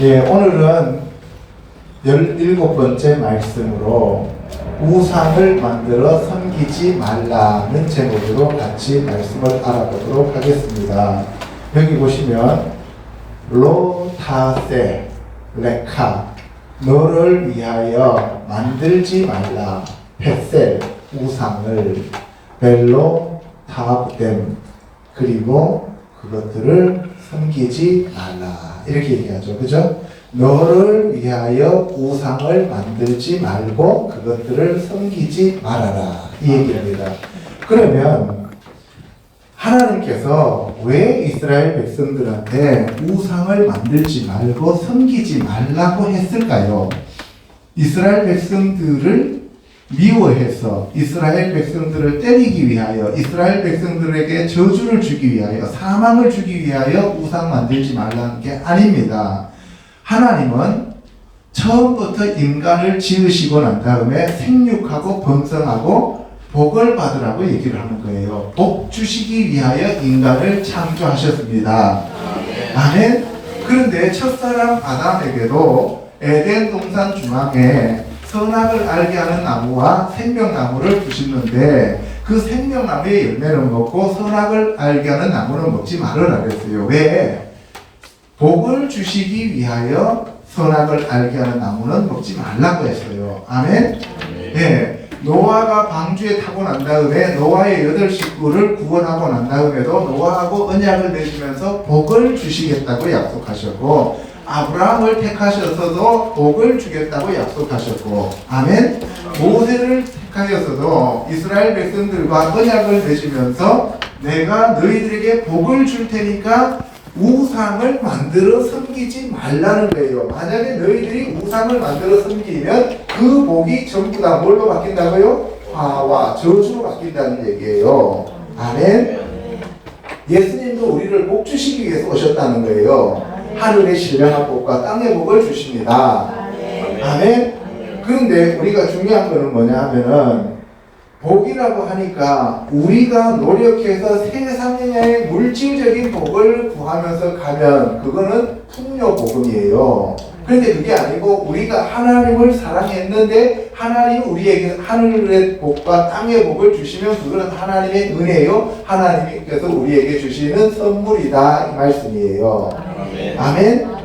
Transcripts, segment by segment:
예, 오늘은 17번째 말씀으로 우상을 만들어 섬기지 말라는 제목으로 같이 말씀을 알아보도록 하겠습니다. 여기 보시면 로타세 레카 너를 위하여 만들지 말라 페셀 우상을 벨로 타브뎀 그리고 그것들을 섬기지 말라 이렇게 얘기하죠. 그죠? 너를 위하여 우상을 만들지 말고 그것들을 섬기지 말아라 이 얘기입니다. 그러면 하나님께서 왜 이스라엘 백성들한테 우상을 만들지 말고 섬기지 말라고 했을까요? 이스라엘 백성들을 미워해서 이스라엘 백성들을 때리기 위하여 이스라엘 백성들에게 저주를 주기 위하여 사망을 주기 위하여 우상 만들지 말라는 게 아닙니다. 하나님은 처음부터 인간을 지으시고 난 다음에 생육하고 번성하고 복을 받으라고 얘기를 하는 거예요. 복 주시기 위하여 인간을 창조하셨습니다. 아멘. 그런데 첫사람 아담에게도 에덴 동산 중앙에 선악을 알게 하는 나무와 생명나무를 주시는데 그 생명나무의 열매는 먹고 선악을 알게 하는 나무는 먹지 말으라 그랬어요. 왜? 복을 주시기 위하여 선악을 알게 하는 나무는 먹지 말라고 했어요. 아멘? 네. 노아가 방주에 타고 난 다음에 노아의 8 식구를 구원하고 난 다음에도 노아하고 언약을 맺으면서 복을 주시겠다고 약속하셨고 아브라함을 택하셔서도 복을 주겠다고 약속하셨고 아멘? 모세를 택하여서도 이스라엘 백성들과 언약을 맺으면서 내가 너희들에게 복을 줄 테니까 우상을 만들어 섬기지 말라는 거예요. 만약에 너희들이 우상을 만들어 섬기면 그 복이 전부 다 뭘로 바뀐다고요? 화와 저주로 바뀐다는 얘기예요. 아멘? 예수님도 우리를 복 주시기 위해서 오셨다는 거예요. 하늘의 신령한 복과 땅의 복을 주십니다. 아멘? 그런데 우리가 중요한 거는 뭐냐 하면은 복이라고 하니까 우리가 노력해서 세상의 물질적인 복을 구하면서 가면 그거는 풍요복음이에요. 그런데 그게 아니고 우리가 하나님을 사랑했는데 하나님 우리에게 하늘의 복과 땅의 복을 주시면 그거는 하나님의 은혜요. 하나님께서 우리에게 주시는 선물이다 이 말씀이에요. 아멘.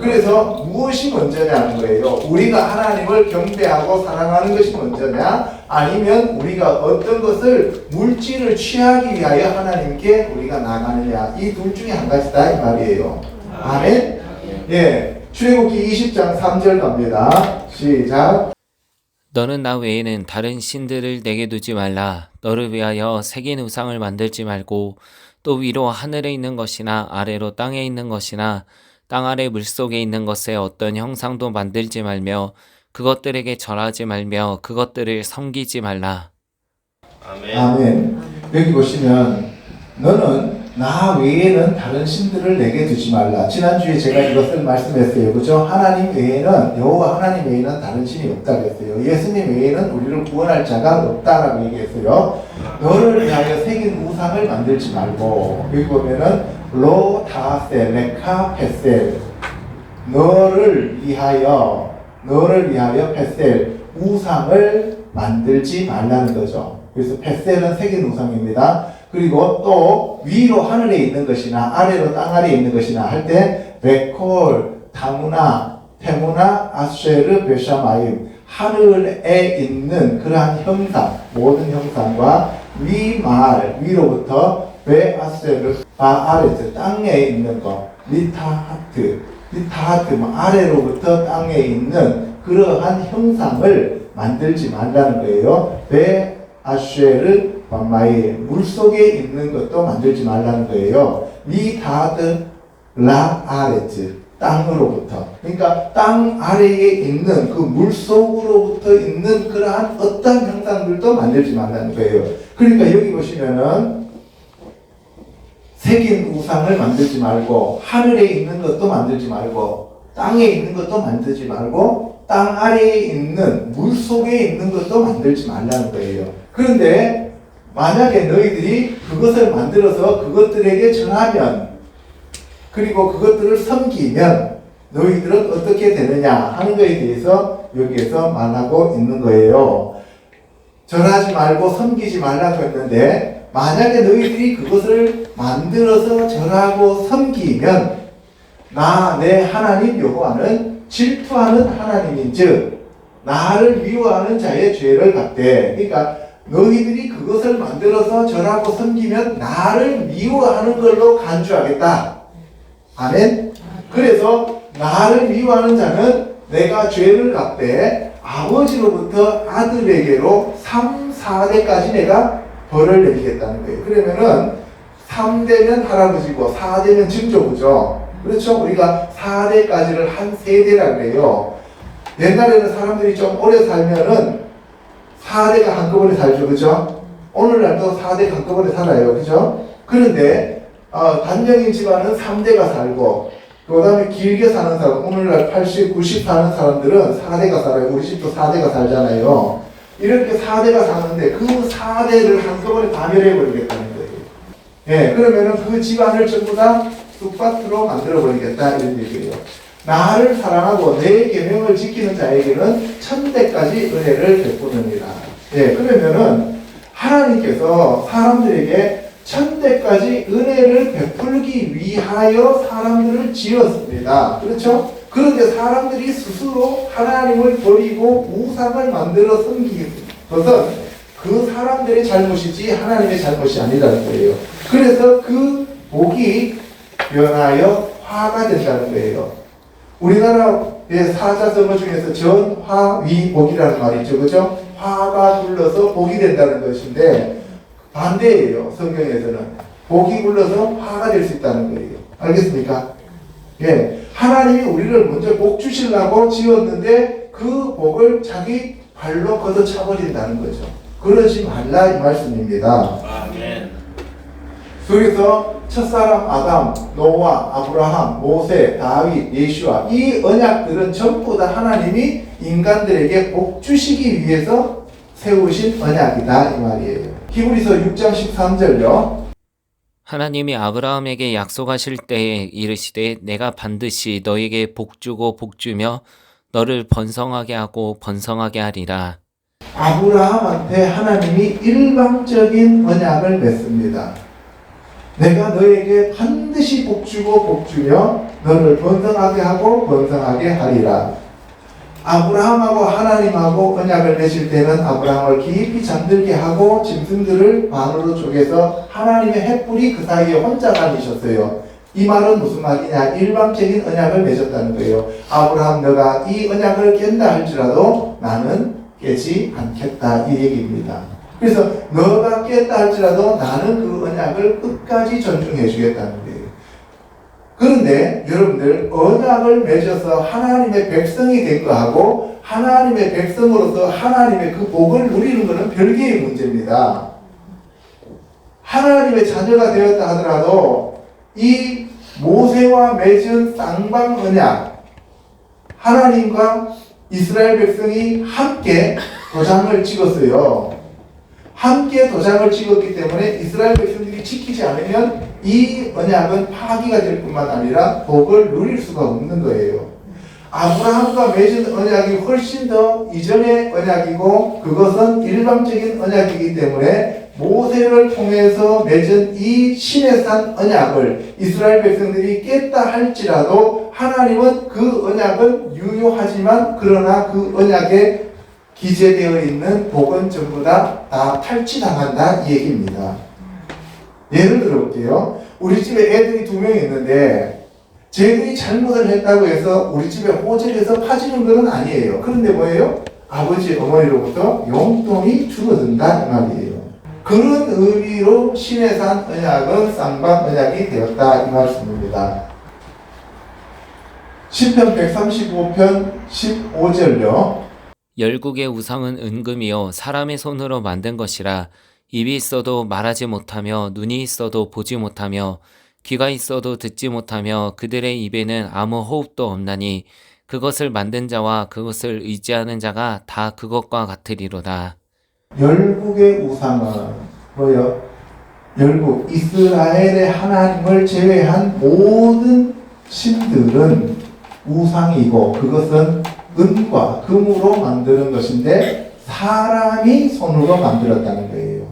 그래서 무엇이 먼저냐는 거예요. 우리가 하나님을 경배하고 사랑하는 것이 먼저냐 아니면 우리가 어떤 것을 물질을 취하기 위하여 하나님께 우리가 나가느냐 이 둘 중에 한 가지다 이 말이에요. 아멘. 예, 출애굽기 20장 3절 갑니다. 시작. 너는 나 외에는 다른 신들을 내게 두지 말라. 너를 위하여 새긴 우상을 만들지 말고 또 위로 하늘에 있는 것이나 아래로 땅에 있는 것이나 땅 아래 물속에 있는 것에 어떤 형상도 만들지 말며 그것들에게 절하지 말며 그것들을 섬기지 말라. 아멘. 아멘. 여기 보시면 너는 나 외에는 다른 신들을 내게 두지 말라. 지난주에 제가 이것을 말씀했어요. 그죠? 하나님 외에는 여호와 하나님 외에는 다른 신이 없다 그랬어요. 예수님 외에는 우리를 구원할 자가 없다라고 얘기했어요. 너를 위하여 새긴 우상을 만들지 말고 여기 보면은 로타세 레카 페셀 너를 위하여 페셀 우상을 만들지 말라는 거죠. 그래서 페셀은 새긴 우상입니다. 그리고 또 위로 하늘에 있는 것이나 아래로 땅 아래에 있는 것이나 할 때 베콜, 타무나, 테무나, 아쉐르, 베샤마임 하늘에 있는 그러한 형상 모든 형상과 위말 위로부터 베아세르 바아레트 땅에 있는 것 리타하트 아래로부터 땅에 있는 그러한 형상을 만들지 말라는 거예요. 베아쉐르 바마이 물속에 있는 것도 만들지 말라는 거예요. 미타드 라아레트 땅으로부터 그러니까 땅 아래에 있는 그 물속으로부터 있는 그러한 어떤 형상들도 만들지 말라는 거예요. 그러니까 여기 보시면은 새긴 우상을 만들지 말고 하늘에 있는 것도 만들지 말고 땅에 있는 것도 만들지 말고 땅 아래에 있는 물속에 있는 것도 만들지 말라는 거예요. 그런데 만약에 너희들이 그것을 만들어서 그것들에게 전하면 그리고 그것들을 섬기면 너희들은 어떻게 되느냐 하는 것에 대해서 여기에서 말하고 있는 거예요. 절하지 말고 섬기지 말라고 했는데 만약에 너희들이 그것을 만들어서 절하고 섬기면 나 내 하나님 여호와는 질투하는 하나님인즉 나를 미워하는 자의 죄를 갚되. 그러니까 너희들이 그것을 만들어서 절하고 섬기면 나를 미워하는 걸로 간주하겠다. 아멘. 그래서 나를 미워하는 자는 내가 죄를 갚되 아버지로부터 아들에게로 3, 4대까지 내가 벌을 내리겠다는 거예요. 그러면은 3대면 할아버지고 4대면 증조부죠. 그렇죠? 우리가 4대까지를 한 세대라 그래요. 옛날에는 사람들이 좀 오래 살면은 4대가 한꺼번에 살죠. 그죠? 오늘날도 4대가 한꺼번에 살아요. 그죠? 그런데 단명인 집안은 3대가 살고 그 다음에 길게 사는 사람, 오늘날 80, 90 사는 사람들은 4대가 살아요. 우리 집도 4대가 살잖아요. 이렇게 4대가 사는데 그 4대를 한꺼번에 다 멸해버리겠다는 거예요. 예, 그러면은 그 집안을 전부 다 쑥밭으로 만들어버리겠다 이런 얘기예요. 나를 사랑하고 내 계명을 지키는 자에게는 1000대까지 은혜를 베푸느니라. 예, 그러면은 하나님께서 사람들에게 1000대까지 은혜를 베풀기 위하여 사람들을 지었습니다. 그렇죠? 그런데 사람들이 스스로 하나님을 버리고 우상을 만들어 섬기는 것은 그 사람들의 잘못이지 하나님의 잘못이 아니라는 거예요. 그래서 그 복이 변하여 화가 된다는 거예요. 우리나라의 사자성어 중에서 전화위복이라는 말이 있죠. 그죠? 화가 불러서 복이 된다는 것인데 반대예요. 성경에서는 복이 불러서 화가 될 수 있다는 거예요. 알겠습니까? 예, 하나님이 우리를 먼저 복 주시려고 지었는데 그 복을 자기 발로 걷어차버린다는 거죠. 그러지 말라 이 말씀입니다. 아멘. 그래서 첫사람 아담, 노아, 아브라함, 모세, 다윗, 예수와 이 언약들은 전부 다 하나님이 인간들에게 복 주시기 위해서 세우신 언약이다 이 말이에요. 히브리서 6장 13절요. 하나님이 아브라함에게 약속하실 때에 이르시되 내가 반드시 너에게 복주고 복주며 너를 번성하게 하고 번성하게 하리라. 아브라함한테 하나님이 일방적인 언약을 맺습니다. 내가 너에게 반드시 복주고 복주며 너를 번성하게 하고 번성하게 하리라. 아브라함하고 하나님하고 언약을 맺을 때는 아브라함을 깊이 잠들게 하고 짐승들을 반으로 쪼개서 하나님의 횃불이 그 사이에 혼자 다니셨어요. 이 말은 무슨 말이냐? 일방적인 언약을 맺었다는 거예요. 아브라함 너가 이 언약을 깬다 할지라도 나는 깨지 않겠다 이 얘기입니다. 그래서 너가 깼다 할지라도 나는 그 언약을 끝까지 존중해 주겠다는 거예요. 그런데 여러분들 언약을 맺어서 하나님의 백성이 된 거하고 하나님의 백성으로서 하나님의 그 복을 누리는 것은 별개의 문제입니다. 하나님의 자녀가 되었다 하더라도 이 모세와 맺은 쌍방 언약, 하나님과 이스라엘 백성이 함께 도장을 찍었어요. 함께 도장을 찍었기 때문에 이스라엘 백성들이 지키지 않으면 이 언약은 파기가 될 뿐만 아니라 복을 누릴 수가 없는 거예요. 아브라함과 맺은 언약이 훨씬 더 이전의 언약이고 그것은 일방적인 언약이기 때문에 모세를 통해서 맺은 이 시내산 언약을 이스라엘 백성들이 깼다 할지라도 하나님은 그 언약은 유효하지만 그러나 그 언약에 기재되어 있는 복은 전부 다 탈취당한다 이 얘기입니다. 예를 들어 볼게요. 우리 집에 애들이 2명이 있는데 쟤들이 잘못을 했다고 해서 우리 집에 호적에서 파지는 것은 아니에요. 그런데 뭐예요? 아버지 어머니로부터 용돈이 줄어든다 이 말이에요. 그런 의미로 시내산 언약은 쌍방 언약이 되었다 이 말씀입니다. 시편 135편 15절요. 열국의 우상은 은금이요 사람의 손으로 만든 것이라. 입이 있어도 말하지 못하며 눈이 있어도 보지 못하며 귀가 있어도 듣지 못하며 그들의 입에는 아무 호흡도 없나니 그것을 만든 자와 그것을 의지하는 자가 다 그것과 같으리로다. 열국의 우상은 뭐요? 열국 이스라엘의 하나님을 제외한 모든 신들은 우상이고 그것은 은과 금으로 만드는 것인데 사람이 손으로 만들었다는 거예요.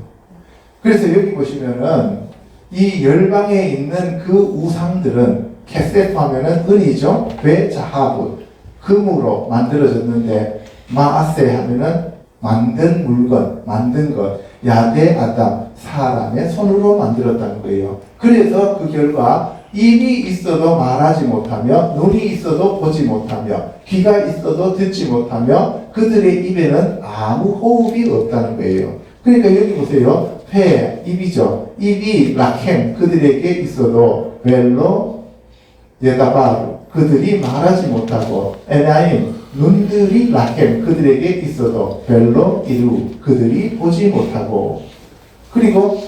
그래서 여기 보시면은 이 열방에 있는 그 우상들은 캐세트 하면은 은이죠. 베자하브 금으로 만들어졌는데 마아세 하면은 만든 물건, 만든 것, 야데 아담 사람의 손으로 만들었다는 거예요. 그래서 그 결과 입이 있어도 말하지 못하며 눈이 있어도 보지 못하며 귀가 있어도 듣지 못하며 그들의 입에는 아무 호흡이 없다는 거예요. 그러니까 여기 보세요. 폐, 입이죠. 입이 라켐 그들에게 있어도 벨로 예다바르 그들이 말하지 못하고 에나임 눈들이 라켐 그들에게 있어도 벨로 이루 그들이 보지 못하고 그리고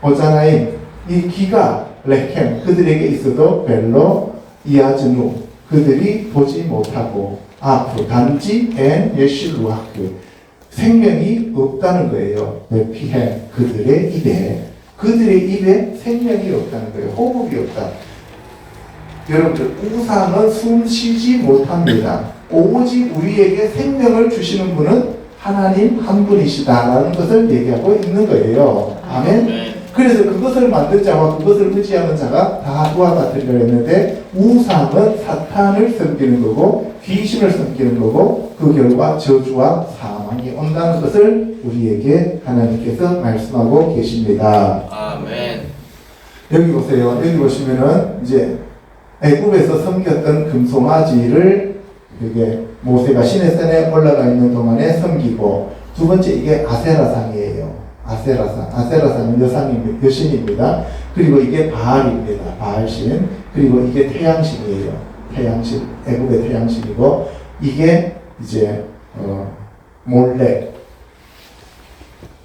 오자나임 이 귀가 레켐 그들에게 있어도 벨로 이아즈누 그들이 보지 못하고 아프 단지 엔 예실루아크 생명이 없다는 거예요. 메피해 그들의 입에 생명이 없다는 거예요. 호흡이 없다. 여러분들 우상은 숨 쉬지 못합니다. 오직 우리에게 생명을 주시는 분은 하나님 한 분이시다라는 것을 얘기하고 있는 거예요. 아멘. 그래서 그것을 만든 자와 그것을 의지하는 자가 다 그와 같으리라 했는데 우상은 사탄을 섬기는 거고 귀신을 섬기는 거고 그 결과 저주와 사망이 온다는 것을 우리에게 하나님께서 말씀하고 계십니다. 아멘. 여기 보세요. 여기 보시면은 이제 애굽에서 섬겼던 금송아지를 이게 모세가 시내산에 올라가 있는 동안에 섬기고 두 번째 이게 아세라상이에요. 아세라상은 여신입니다. 그리고 이게 바알입니다. 바알신. 그리고 이게 태양신이에요. 태양신, 애굽의 태양신이고 이게 이제 몰렉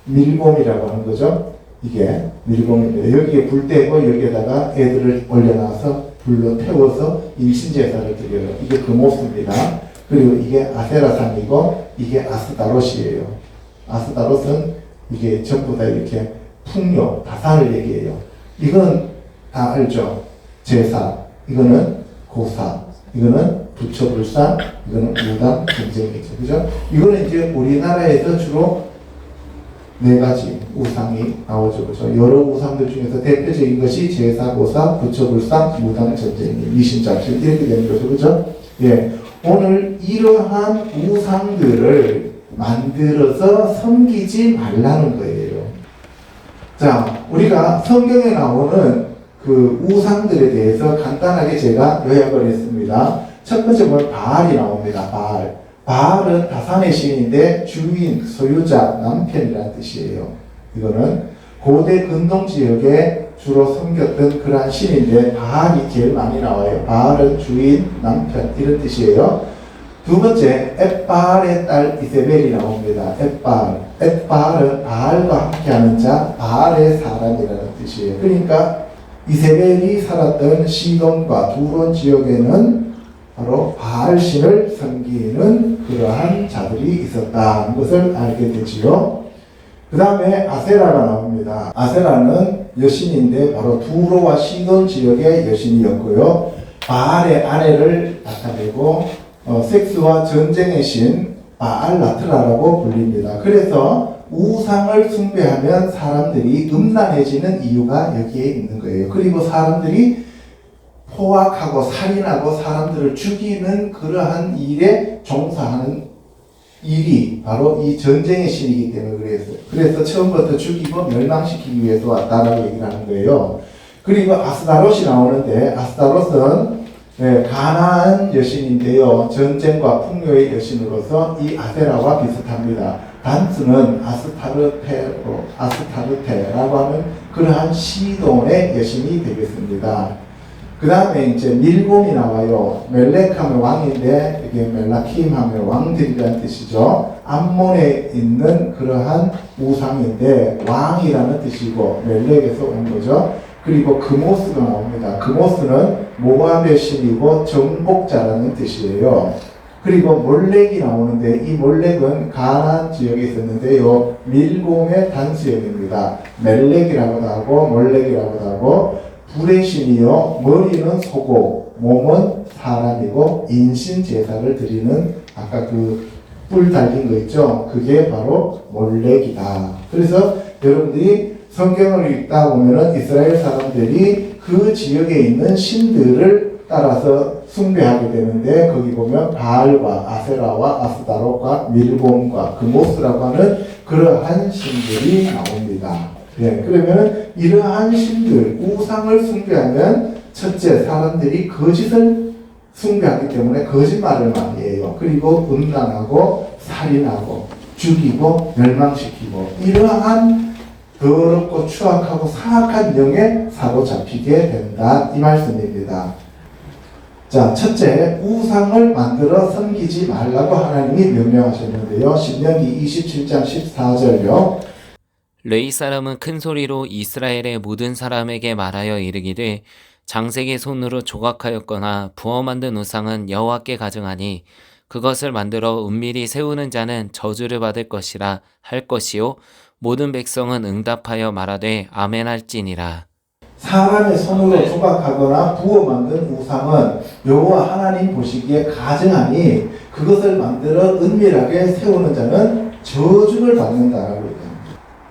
밀곰이라고 하는 거죠. 이게 밀곰입니다. 여기에 불 떼고 여기에다가 애들을 올려놔서 불로 태워서 임신제사를 드려요. 이게 금오스입니다. 그리고 이게 아세라상이고 이게 아스다롯이에요. 아스다롯은 이게 전부 다 이렇게 풍요, 다산을 얘기해요. 이건 다 알죠? 제사, 이거는 고사, 이거는 부처불상, 이거는 무당, 전쟁이죠. 그죠? 이거는 이제 우리나라에서 주로 네 가지 우상이 나오죠. 그죠? 여러 우상들 중에서 대표적인 것이 제사, 고사, 부처불상, 무당, 전쟁이, 미신잡신 이렇게 되는 거죠. 그죠? 예. 오늘 이러한 우상들을 만들어서 섬기지 말라는 거예요. 자, 우리가 성경에 나오는 그 우상들에 대해서 간단하게 제가 요약을 했습니다. 첫 번째 보면 바알이 나옵니다. 바알은 다산의 시인인데 주인, 소유자, 남편이라는 뜻이에요. 이거는 고대 근동 지역에 주로 섬겼던 그러한 신인데 바알이 제일 많이 나와요. 바알은 주인, 남편 이런 뜻이에요. 두 번째, 엣바알의 딸 이세벨이 나옵니다. 엣바알은 바알과 함께하는 자, 바알의 사람이라는 뜻이에요. 그러니까 이세벨이 살았던 시돈과 두론 지역에는 바로 바알신을 섬기는 그러한 자들이 있었다는 것을 알게 되지요. 그 다음에 아세라가 나옵니다. 아세라는 여신인데 바로 두로와 시돈 지역의 여신이었고요. 바알의 아내를 나타내고 섹스와 전쟁의 신 바알라트라라고 불립니다. 그래서 우상을 숭배하면 사람들이 음란해지는 이유가 여기에 있는 거예요. 그리고 사람들이 포악하고 살인하고 사람들을 죽이는 그러한 일에 종사하는 일이 바로 이 전쟁의 신이기 때문에 그랬어요. 그래서 처음부터 죽이고 멸망시키기 위해서 왔다라고 얘기를 하는 거예요. 그리고 아스다롯이 나오는데 아스다롯은 가나안 여신인데요. 전쟁과 풍요의 여신으로서 이 아세라와 비슷합니다. 단수는 아스타르테라고 하는 그러한 시돈의 여신이 되겠습니다. 그 다음에 이제 밀곰이 나와요. 멜렉 하면 왕인데 이게 멜라킴 하면 왕들이라는 뜻이죠. 암몬에 있는 그러한 우상인데 왕이라는 뜻이고 멜렉에서 온 거죠. 그리고 금오스가 나옵니다. 금오스는 모압의 신이고 정복자라는 뜻이에요. 그리고 몰렉이 나오는데 이 몰렉은 가나안 지역에 있었는데요. 밀곰의 단수형입니다. 멜렉이라고도 하고 몰렉이라고도 하고 불의 신이요. 머리는 소고 몸은 사람이고 인신 제사를 드리는 아까 그 뿔 달린 거 있죠? 그게 바로 몰렉이다. 그래서 여러분들이 성경을 읽다 보면은 이스라엘 사람들이 그 지역에 있는 신들을 따라서 숭배하게 되는데 거기 보면 바알과 아세라와 아스타롯과 밀곰과 그모스라고 하는 그러한 신들이 나옵니다. 네, 그러면 이러한 신들, 우상을 숭배하면 첫째, 사람들이 거짓을 숭배하기 때문에 거짓말을 많이 해요. 그리고 음란하고 살인하고 죽이고 멸망시키고 이러한 더럽고 추악하고 사악한 영에 사로잡히게 된다 이 말씀입니다. 자, 첫째, 우상을 만들어 섬기지 말라고 하나님이 명령하셨는데요. 신명기 27장 14절요. 레위 사람은 큰 소리로 이스라엘의 모든 사람에게 말하여 이르기를 장색의 손으로 조각하였거나 부어 만든 우상은 여호와께 가증하니 그것을 만들어 은밀히 세우는 자는 저주를 받을 것이라 할 것이요 모든 백성은 응답하여 말하되 아멘할지니라. 사람의 손으로 조각하거나 부어 만든 우상은 여호와 하나님 보시기에 가증하니 그것을 만들어 은밀하게 세우는 자는 저주를 받는다라고 얘기합니다.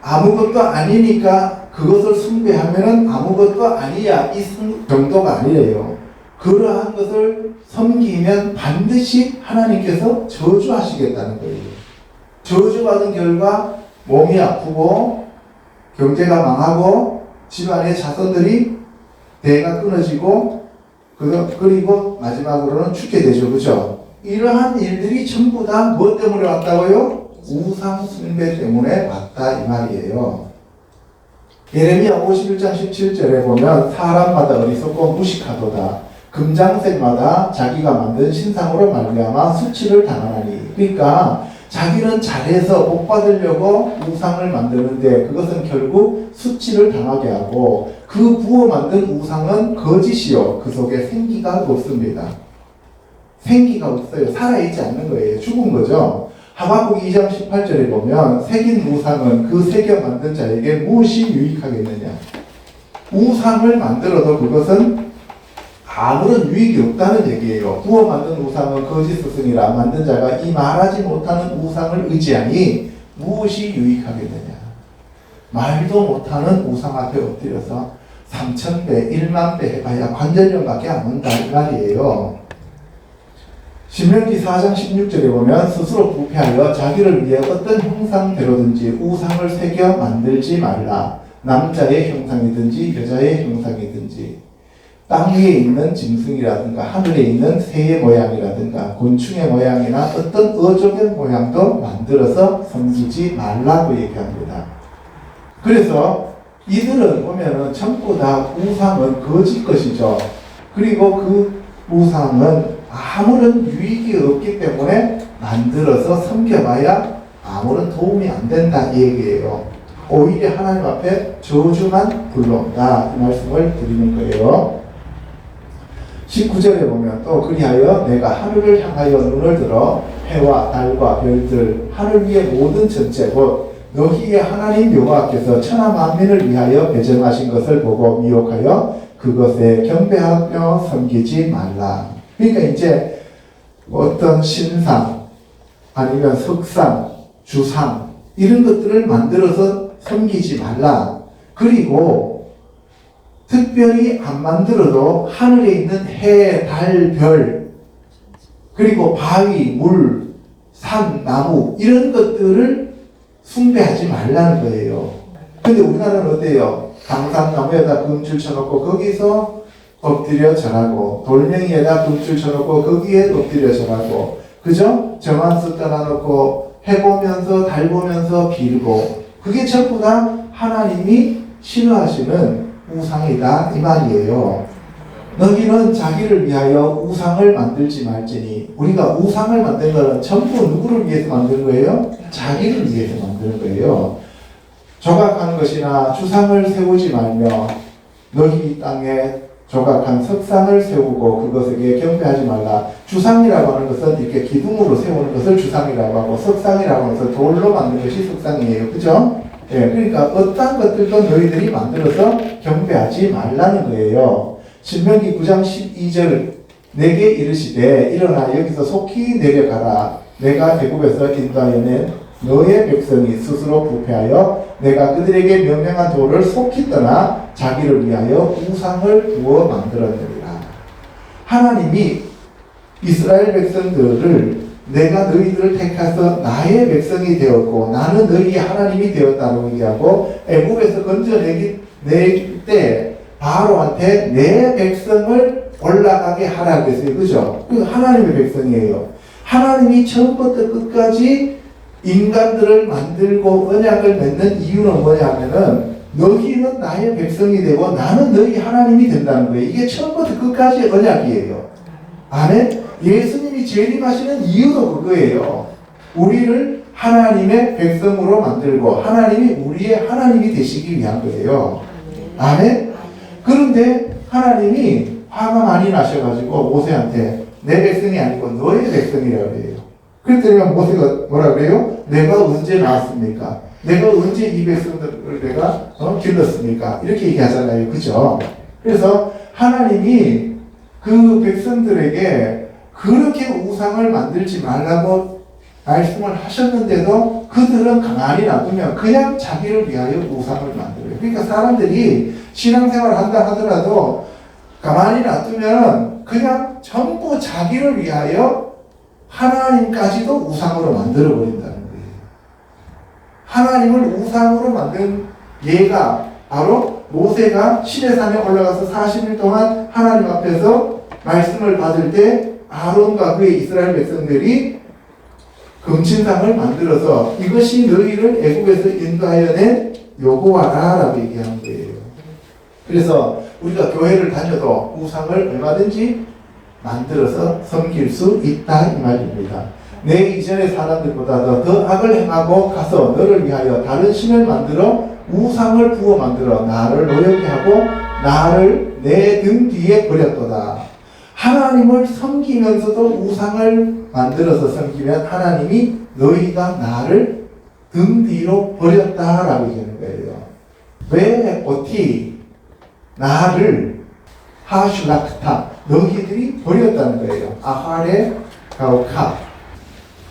아무것도 아니니까 그것을 숭배하면은 아무것도 아니야 이 정도가 아니래요. 그러한 것을 섬기면 반드시 하나님께서 저주하시겠다는 거예요. 저주받은 결과 몸이 아프고 경제가 망하고 집안의 자손들이 대가 끊어지고 그리고 마지막으로는 죽게 되죠. 그죠? 이러한 일들이 전부 다 무엇 때문에 왔다고요? 우상 숭배 때문에 왔다 이 말이에요. 예레미야 51장 17절에 보면 사람마다 어리석고 무식하도다. 금장색마다 자기가 만든 신상으로 말미암아 수치를 당하나니. 그러니까 자기는 잘해서 복 받으려고 우상을 만드는데 그것은 결국 수치를 당하게 하고 그 부어 만든 우상은 거짓이요. 그 속에 생기가 없습니다. 생기가 없어요. 살아있지 않는 거예요. 죽은 거죠. 하박국 2장 18절에 보면 새긴 우상은 그 새겨 만든 자에게 무엇이 유익하겠느냐. 우상을 만들어도 그것은 아무런 유익이 없다는 얘기예요. 부어 만든 우상은 거짓 스승이라 만든 자가 이 말하지 못하는 우상을 의지하니 무엇이 유익하겠느냐. 말도 못하는 우상 앞에 엎드려서 3,000배, 1만 배 해봐야 관절염밖에 안 온다 이 말이에요. 신명기 4장 16절에 보면 스스로 부패하여 자기를 위해 어떤 형상대로든지 우상을 새겨 만들지 말라. 남자의 형상이든지 여자의 형상이든지 땅 위에 있는 짐승이라든가 하늘에 있는 새의 모양이라든가 곤충의 모양이나 어떤 어종의 모양도 만들어서 섬기지 말라고 얘기합니다. 그래서 이들은 보면은 전부 다 우상은 거짓 것이죠. 그리고 그 우상은 아무런 유익이 없기 때문에 만들어서 섬겨봐야 아무런 도움이 안 된다 이 얘기예요. 오히려 하나님 앞에 저주만 불러온다 이 말씀을 드리는 거예요. 19절에 보면 또 그리하여 내가 하늘을 향하여 눈을 들어 해와 달과 별들 하늘 위의 모든 전체 곧 너희의 하나님 여호와께서 천하 만민을 위하여 배정하신 것을 보고 미혹하여 그것에 경배하며 섬기지 말라. 그러니까 이제 어떤 신상 아니면 석상, 주상 이런 것들을 만들어서 섬기지 말라. 그리고 특별히 안 만들어도 하늘에 있는 해, 달, 별 그리고 바위, 물, 산, 나무 이런 것들을 숭배하지 말라는 거예요. 근데 우리나라는 어때요? 당산나무에다 금줄 쳐놓고 거기서 엎드려 절하고 돌멩이에다 금줄 쳐놓고 거기에 엎드려 절하고 그죠? 정한수 떠나놓고 해보면서 달 보면서 빌고 그게 전부 다 하나님이 싫어하시는 우상이다 이 말이에요. 너희는 자기를 위하여 우상을 만들지 말지니. 우리가 우상을 만든 것은 전부 누구를 위해서 만든 거예요? 자기를 위해서 만드는 거예요. 조각한 것이나 주상을 세우지 말며 너희 땅에 조각한 석상을 세우고 그것에게 경배하지 말라. 주상이라고 하는 것은 이렇게 기둥으로 세우는 것을 주상이라고 하고 석상이라고 하는 것은 돌로 만든 것이 석상이에요. 그죠? 예, 그러니까 어떤 것들도 너희들이 만들어서 경배하지 말라는 거예요. 신명기 9장 12절 내게 이르시되 일어나 여기서 속히 내려가라. 내가 애굽에서 인도하여낸 너의 백성이 스스로 부패하여 내가 그들에게 명령한 도를 속히 떠나 자기를 위하여 우상을 부어 만들었느니라. 하나님이 이스라엘 백성들을 내가 너희들을 택해서 나의 백성이 되었고 나는 너희의 하나님이 되었다고 얘기하고 애굽에서 건져내기 때 바로한테 내 백성을 올라가게 하라 그랬어요. 그죠? 그 하나님의 백성이에요. 하나님이 처음부터 끝까지 인간들을 만들고 언약을 맺는 이유는 뭐냐면은 너희는 나의 백성이 되고 나는 너희 하나님이 된다는 거예요. 이게 처음부터 끝까지 언약이에요. 아멘? 예수님이 재림하시는 이유도 그거예요. 우리를 하나님의 백성으로 만들고 하나님이 우리의 하나님이 되시기 위한 거예요. 아멘? 그런데 하나님이 화가 많이 나셔가지고 모세한테 내 백성이 아니고 너의 백성이라고 해요. 그랬더니 모세가 뭐라 그래요? 내가 언제 나왔습니까? 내가 언제 이 백성들을 내가 길렀습니까? 이렇게 얘기하잖아요. 그죠? 그래서 하나님이 그 백성들에게 그렇게 우상을 만들지 말라고 말씀을 하셨는데도 그들은 가만히 놔두면 그냥 자기를 위하여 우상을 만들어요. 그러니까 사람들이 신앙생활을 한다 하더라도 가만히 놔두면 그냥 전부 자기를 위하여 하나님까지도 우상으로 만들어버린다는 거예요. 하나님을 우상으로 만든 예가 바로 모세가 시내산에 올라가서 40일 동안 하나님 앞에서 말씀을 받을 때 아론과 그의 이스라엘 백성들이 금신상을 만들어서 이것이 너희를 애굽에서 인도하여 낸 여호와라라고 얘기하는 거예요. 그래서 우리가 교회를 다녀도 우상을 얼마든지 만들어서 섬길 수 있다 이 말입니다. 내 이전의 사람들보다 더 악을 행하고 가서 너를 위하여 다른 신을 만들어 우상을 부어 만들어 나를 노엽게 하고 나를 내 등 뒤에 버렸도다. 하나님을 섬기면서도 우상을 만들어서 섬기면 하나님이 너희가 나를 등 뒤로 버렸다라고 얘기하는 거예요. 왜 어티 나를 하슈락타 너희들이 버렸다는 거예요. 아하레 가오카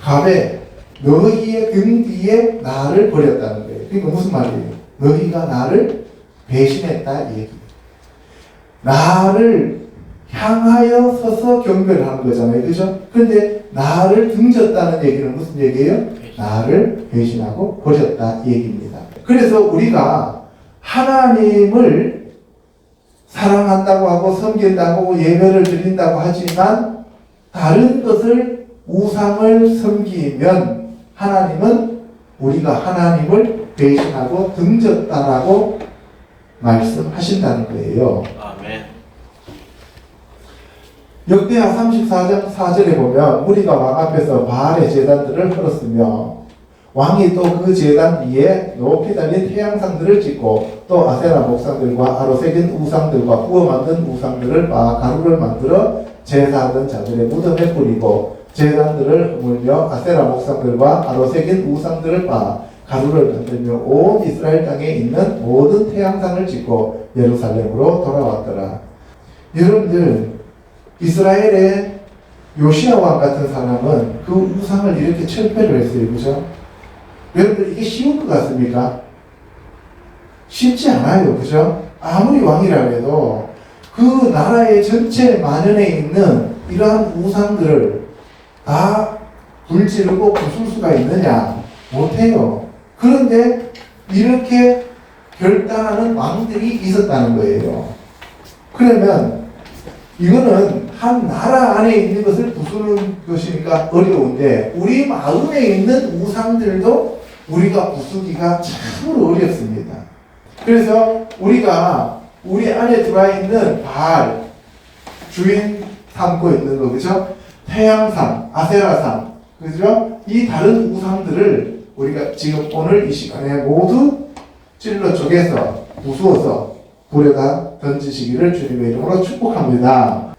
가베 너희의 등 뒤에 나를 버렸다는 거예요. 그러니까 무슨 말이에요? 너희가 나를 배신했다 이 얘기예요. 나를 향하여 서서 경배를 하는 거잖아요. 그죠? 그런데 나를 등졌다는 얘기는 무슨 얘기예요? 나를 배신하고 버렸다 이 얘기입니다. 그래서 우리가 하나님을 사랑한다고 하고 섬긴다고 예배를 드린다고 하지만 다른 것을 우상을 섬기면 하나님은 우리가 하나님을 배신하고 등졌다라고 말씀하신다는 거예요. 아멘. 역대하 34장 4절에 보면 우리가 왕 앞에서 바알의 제단들을 헐었으며 왕이 또 그 제단 위에 높이 달린 태양상들을 짓고 또 아세라 목상들과 아로새긴 우상들과 구워 만든 우상들을 바 가루를 만들어 제사하던 자들의 무덤에 뿌리고 제단들을 허물며 아세라 목상들과 아로새긴 우상들을 바 가루를 만들며 온 이스라엘 땅에 있는 모든 태양상을 짓고 예루살렘으로 돌아왔더라. 여러분들 이스라엘의 요시야 왕 같은 사람은 그 우상을 이렇게 철폐를 했어요. 그죠? 여러분들 이게 쉬운 것 같습니까? 쉽지 않아요. 그죠? 아무리 왕이라 해도 그 나라의 전체 만연에 있는 이러한 우상들을 다 불지르고 부술 수가 있느냐? 못해요. 그런데 이렇게 결단하는 왕들이 있었다는 거예요. 그러면 이거는 한 나라 안에 있는 것을 부수는 것이니까 어려운데 우리 마음에 있는 우상들도 우리가 부수기가 참으로 어렵습니다. 그래서 우리가 우리 안에 들어와 있는 바알 주인 삼고 있는 거 그죠? 태양상, 아세라상 그죠? 이 다른 우상들을 우리가 지금 오늘 이 시간에 모두 찔러 쪼개서 부수어서 불에다 던지시기를 주님의 이름으로 축복합니다.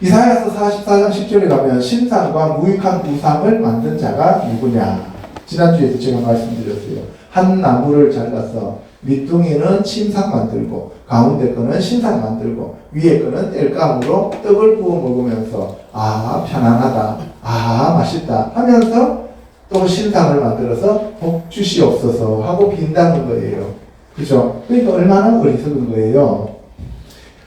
이사야서 44장 10절에 가면 신상과 무익한 우상을 만든 자가 누구냐? 지난주에도 제가 말씀드렸어요. 한 나무를 잘라서 밑둥이는 침상 만들고 가운데 거는 신상 만들고 위에 거는 땔감으로 떡을 구워 먹으면서 아 편안하다, 아 맛있다 하면서 또 신상을 만들어서 복 주시옵소서 하고 빈다는 거예요. 그죠? 그러니까 얼마나 어리석은 거예요.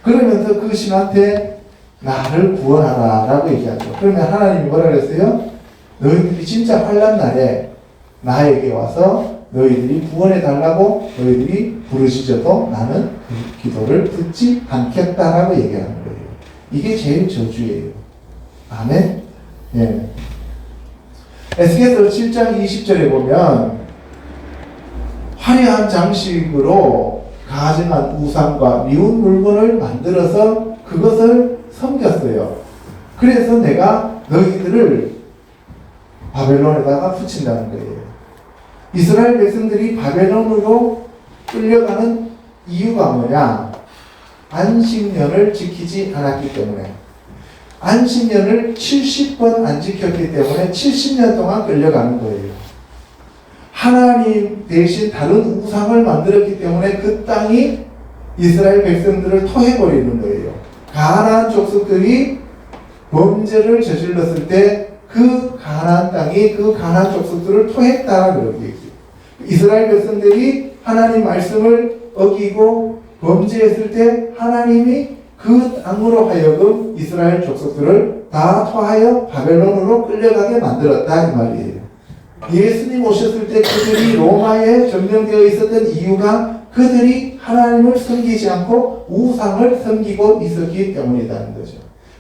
그러면서 그 신한테 나를 구원하라 라고 얘기하죠. 그러면 하나님이 뭐라 그랬어요? 너희들이 진짜 환난 날에 나에게 와서 너희들이 구원해 달라고 너희들이 부르짖어도 나는 그 기도를 듣지 않겠다라고 얘기하는 거예요. 이게 제일 저주예요. 아멘? 예. 에스겔서 7장 20절에 보면 화려한 장식으로 가증한 우상과 미운 물건을 만들어서 그것을 섬겼어요. 그래서 내가 너희들을 바벨론에다가 붙인다는 거예요. 이스라엘 백성들이 바벨론으로 끌려가는 이유가 뭐냐? 안식년을 지키지 않았기 때문에. 안식년을 70번 안 지켰기 때문에 70년 동안 끌려가는 거예요. 하나님 대신 다른 우상을 만들었기 때문에 그 땅이 이스라엘 백성들을 토해버리는 거예요. 가나안 족속들이 범죄를 저질렀을 때 그 가나안 땅이 그 가나안 족속들을 토했다라고 얘기해요. 이스라엘 백성들이 하나님 말씀을 어기고 범죄했을 때 하나님이 그 땅으로 하여금 이스라엘 족속들을 다 토하여 바벨론으로 끌려가게 만들었다 이 말이에요. 예수님 오셨을 때 그들이 로마에 점령되어 있었던 이유가 그들이 하나님을 섬기지 않고 우상을 섬기고 있었기 때문이라는 거죠.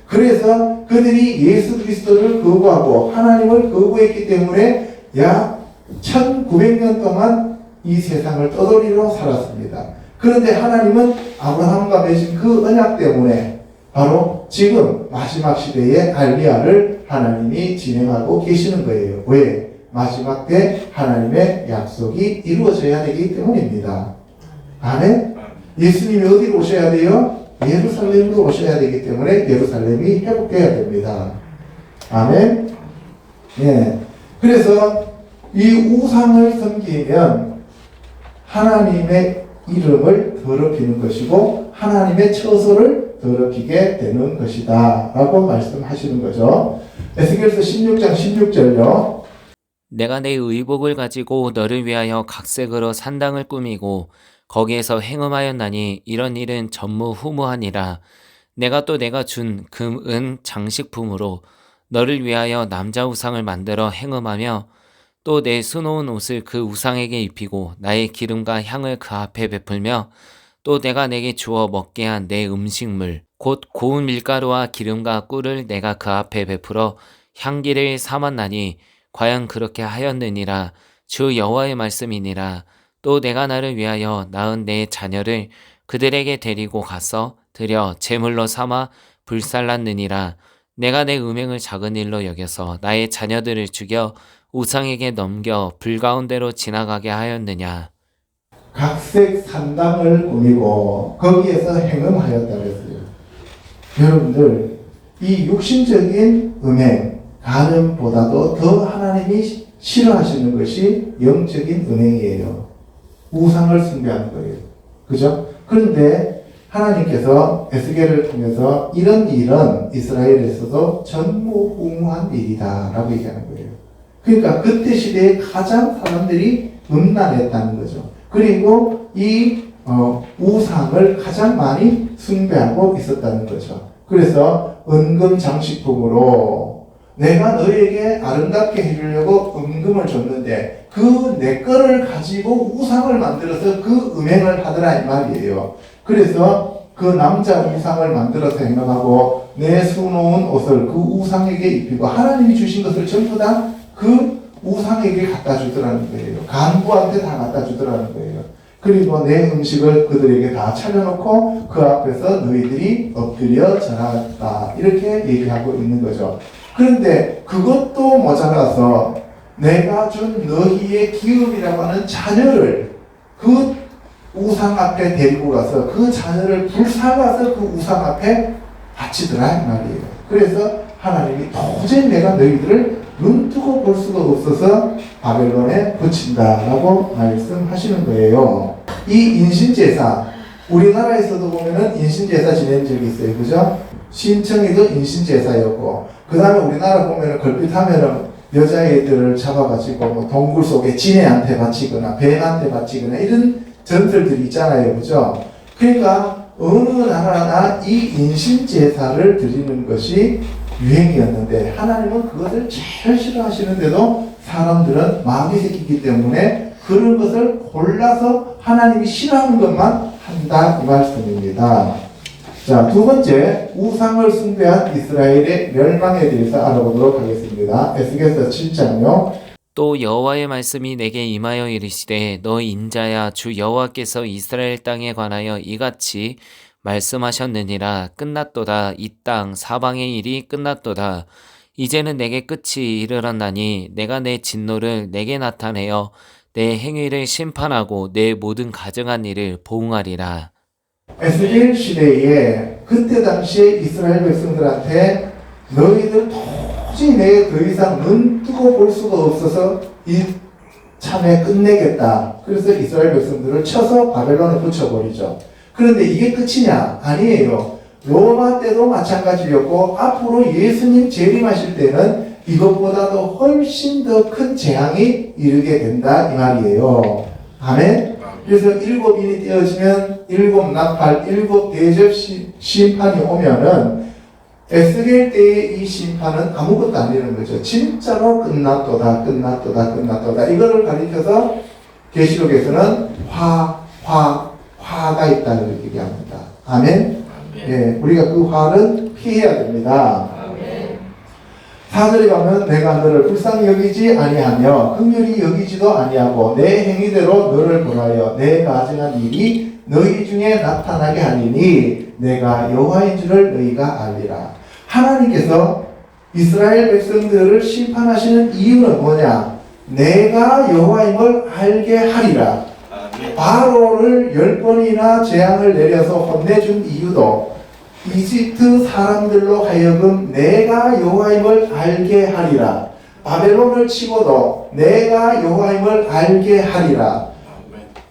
그래서 그들이 예수 그리스도를 거부하고 하나님을 거부했기 때문에 약 1900년 동안 이 세상을 떠돌이로 살았습니다. 그런데 하나님은 아브라함과 맺은 그 언약 때문에 바로 지금 마지막 시대의 알리야를 하나님이 진행하고 계시는 거예요. 왜? 마지막 때 하나님의 약속이 이루어져야 되기 때문입니다. 아멘? 예수님이 어디로 오셔야 돼요? 예루살렘으로 오셔야 되기 때문에 예루살렘이 회복되어야 됩니다. 아멘? 예. 그래서 이 우상을 섬기면 하나님의 이름을 더럽히는 것이고 하나님의 처소를 더럽히게 되는 것이다 라고 말씀하시는 거죠. 에스겔서 16장 16절요. 내가 내 의복을 가지고 너를 위하여 각색으로 산당을 꾸미고 거기에서 행음하였나니 이런 일은 전무후무하니라. 내가 또 내가 준 금, 은 장식품으로 너를 위하여 남자 우상을 만들어 행음하며 또 내 수놓은 옷을 그 우상에게 입히고 나의 기름과 향을 그 앞에 베풀며 또 내가 내게 주어 먹게 한 내 음식물 곧 고운 밀가루와 기름과 꿀을 내가 그 앞에 베풀어 향기를 삼았나니 과연 그렇게 하였느니라. 주 여호와의 말씀이니라. 또 내가 나를 위하여 낳은 내 자녀를 그들에게 데리고 가서 들여 제물로 삼아 불살랐느니라. 내가 내 음행을 작은 일로 여겨서 나의 자녀들을 죽여 우상에게 넘겨 불 가운데로 지나가게 하였느냐. 각색 산당을 꾸미고 거기에서 행음하였다 그랬어요. 여러분들 이 육신적인 음행 간음보다도 더 하나님이 싫어하시는 것이 영적인 음행이에요. 우상을 숭배하는 거예요. 그죠? 그런데 하나님께서 에스겔을 통해서 이런 일은 이스라엘에서도 전무후무한 일이다 라고 얘기하는 거예요. 그러니까 그때 시대에 가장 사람들이 음란했다는 거죠. 그리고 이 우상을 가장 많이 숭배하고 있었다는 거죠. 그래서 은금 장식품으로 내가 너에게 아름답게 해주려고 은금을 줬는데 그 내 거를 가지고 우상을 만들어서 그 음행을 하더라 이 말이에요. 그래서 그 남자 우상을 만들어서 행동하고 내 수놓은 옷을 그 우상에게 입히고 하나님이 주신 것을 전부 다 그 우상에게 갖다 주더라는 거예요. 간부한테 다 갖다 주더라는 거예요. 그리고 내 음식을 그들에게 다 차려놓고 그 앞에서 너희들이 엎드려 절하다 이렇게 얘기하고 있는 거죠. 그런데 그것도 모자라서 내가 준 너희의 기업이라고 하는 자녀를 그 우상 앞에 데리고 가서 그 자녀를 불살라서 그 우상 앞에 바치더라 이 말이에요. 그래서 하나님이 도저히 내가 너희들을 눈뜨고 볼 수가 없어서 바벨론에 붙인다라고 말씀하시는 거예요. 이 인신제사, 우리나라에서도 보면은 인신제사 지낸 적이 있어요. 그죠? 신청이도 인신제사였고, 그 다음에 우리나라 보면은 걸핏하면은 여자애들을 잡아가지고 뭐 동굴 속에 지네한테 바치거나 뱀한테 바치거나 이런 전설들이 있잖아요. 그죠? 그러니까 어느 나라나 이 인신제사를 드리는 것이 유행이었는데 하나님은 그것을 제일 싫어하시는데도 사람들은 마음이 새끼기 때문에 그런 것을 골라서 하나님이 싫어하는 것만 한다 이 말씀입니다. 자, 두 번째, 우상을 숭배한 이스라엘의 멸망에 대해서 알아보도록 하겠습니다. 에스겔서 7장요. 또 여호와의 말씀이 내게 임하여 이르시되 너 인자야 주 여호와께서 이스라엘 땅에 관하여 이같이 말씀하셨느니라. 끝났도다. 이 땅 사방의 일이 끝났도다. 이제는 내게 끝이 이르렀나니 내가 내 진노를 내게 나타내어 내 행위를 심판하고 내 모든 가증한 일을 보응하리라. 에스겔 시대에 그때 당시에 이스라엘 백성들한테 너희들 도저히 내가 더 이상 눈 뜨고 볼 수가 없어서 이 참에 끝내겠다. 그래서 이스라엘 백성들을 쳐서 바벨론에 붙여버리죠. 그런데 이게 끝이냐? 아니에요. 로마 때도 마찬가지였고 앞으로 예수님 재림하실 때는 이것보다도 훨씬 더 큰 재앙이 이르게 된다 이 말이에요. 아멘? 그래서 7인이 떼어지면 7 나팔, 7 대접 심판이 오면은 에스겔 때의 이 심판은 아무것도 아니라는 거죠. 진짜로 끝났도다, 끝났도다, 끝났도다. 이거를 가리켜서 계시록에서는 화가 있다는 얘기합니다. 아멘? 예, 우리가 그 화를 피해야 됩니다. 4절에 가면 내가 너를 불쌍히 여기지 아니하며 긍휼히 여기지도 아니하고 내 행위대로 너를 벌하여 내 가증한 일이 너희 중에 나타나게 하리니 내가 여호와인 줄을 너희가 알리라. 하나님께서 이스라엘 백성들을 심판하시는 이유는 뭐냐? 내가 여호와임을 알게 하리라. 바로를 10번이나 재앙을 내려서 혼내준 이유도 이집트 사람들로 하여금 내가 여호와임을 알게 하리라. 바벨론을 치고도 내가 여호와임을 알게 하리라.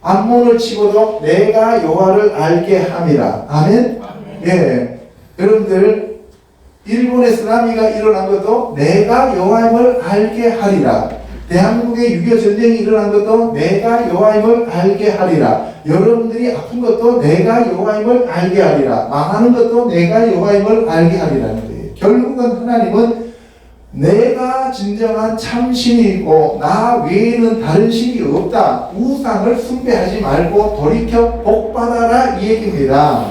암몬을 치고도 내가 여호와를 알게 함이라. 아멘? 예. 여러분들, 일본의 쓰나미가 일어난 것도 내가 여호와임을 알게 하리라. 대한민국의 6.25 전쟁이 일어난 것도 내가 여호와임을 알게 하리라. 여러분들이 아픈 것도 내가 여호와임을 알게 하리라. 망하는 것도 내가 여호와임을 알게 하리라는 거예요. 결국은 하나님은 내가 진정한 참신이고 나 외에는 다른 신이 없다. 우상을 숭배하지 말고 돌이켜 복받아라 이 얘기입니다.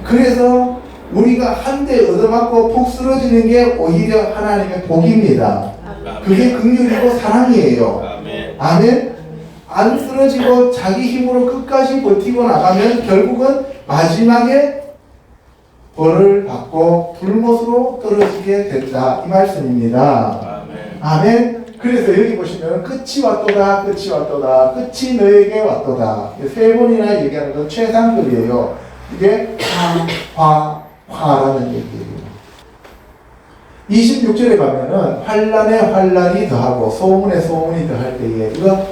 그래서 우리가 한 대 얻어맞고 푹 쓰러지는 게 오히려 하나님의 복입니다. 그게 긍휼이고 사랑이에요. 아멘. 안 쓰러지고 자기 힘으로 끝까지 버티고 나가면 결국은 마지막에 벌을 받고 불못으로 떨어지게 된다 이 말씀입니다. 아멘. 그래서 여기 보시면 끝이 왔도다, 끝이 왔도다, 끝이 너에게 왔도다. 3번이나 얘기하는 건 최상급이에요. 이게 화라는 얘기예요. 26절에 가면은 환란에 환란이 더하고 소문에 소문이 더할 때에, 이거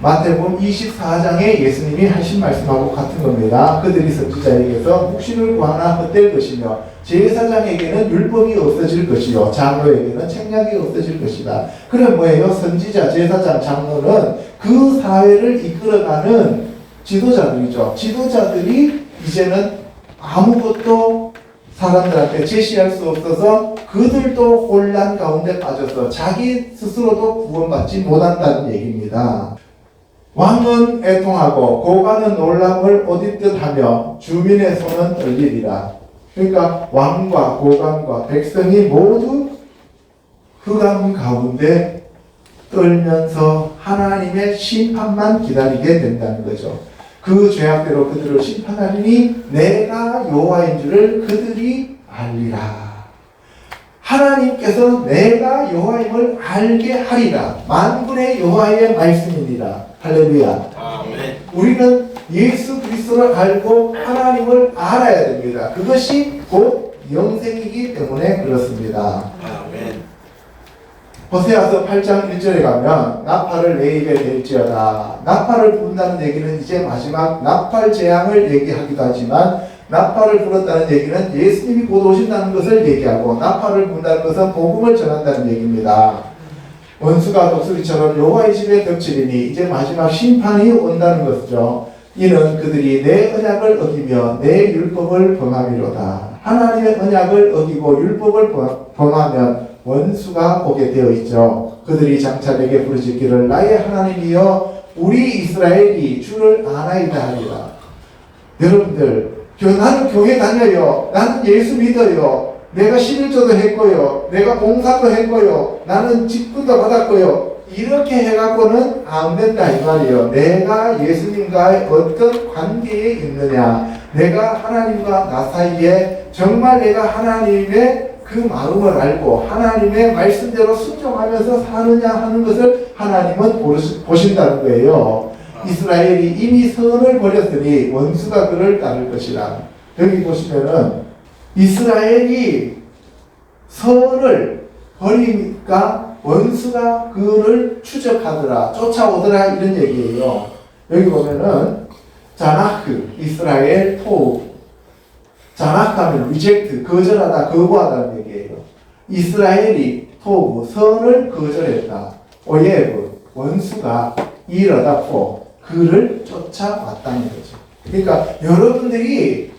마태복음 24장에 예수님이 하신 말씀하고 같은 겁니다. 그들이 선지자에게서 묵신을 구하나 헛될 것이며 제사장에게는 율법이 없어질 것이요 장로에게는 책략이 없어질 것이다. 그럼 뭐예요? 선지자, 제사장, 장로는 그 사회를 이끌어가는 지도자들이죠. 지도자들이 이제는 아무것도 사람들한테 제시할 수 없어서 그들도 혼란 가운데 빠져서 자기 스스로도 구원받지 못한다는 얘기입니다. 왕은 애통하고 고관은 놀람을 어디듯 하며 주민의 손은 떨리리라. 그러니까 왕과 고관과 백성이 모두 흑암 가운데 떨면서 하나님의 심판만 기다리게 된다는 거죠. 그 죄악대로 그들을 심판하리니 내가 여호와인 줄을 그들이 알리라. 하나님께서 내가 여호와임을 알게 하리라. 만군의 여호와의 말씀이니라. 할렐루야. 아멘. 우리는 예수 그리스도를 알고 하나님을 알아야 됩니다. 그것이 곧 영생이기 때문에 그렇습니다. 아멘. 호세아서 8장 1절에 가면 나팔을 내 입에 댈지어다. 나팔을 부른다는 얘기는 이제 마지막 나팔 재앙을 얘기하기도 하지만 나팔을 불었다는 얘기는 예수님이 곧 오신다는 것을 얘기하고 나팔을 분다는 것은 복음을 전한다는 얘기입니다. 원수가 독수리처럼 여호와의 집에 덮치리니 이제 마지막 심판이 온다는 것이죠. 이는 그들이 내 언약을 어기며 내 율법을 범함이로다. 하나님의 언약을 어기고 율법을 범하면 원수가 오게 되어 있죠. 그들이 장차 내게 부르짖기를 나의 하나님이여 우리 이스라엘이 주를 아나이다 하리라. 여러분들 나는 교회 다녀요. 나는 예수 믿어요. 내가 11조도 했고요. 내가 봉사도 했고요. 나는 직분도 받았고요. 이렇게 해갖고는 안 된다 이 말이에요. 내가 예수님과의 어떤 관계에 있느냐. 내가 하나님과 나 사이에 정말 내가 하나님의 그 마음을 알고 하나님의 말씀대로 순종하면서 사느냐 하는 것을 하나님은 보신다는 거예요. 이스라엘이 이미 선을 버렸으니 원수가 그를 따를 것이라. 여기 보시면은 이스라엘이 선을 버리니까 원수가 그를 추적하더라, 쫓아오더라 이런 얘기예요. 여기 보면은 자나크, 이스라엘, 토우. 자나크하면 리젝트, 거절하다, 거부하다는 얘기예요. 이스라엘이 토우, 선을 거절했다. 오예브, 원수가 이러다 포, 그를 쫓아왔다는 거죠. 그러니까 여러분들이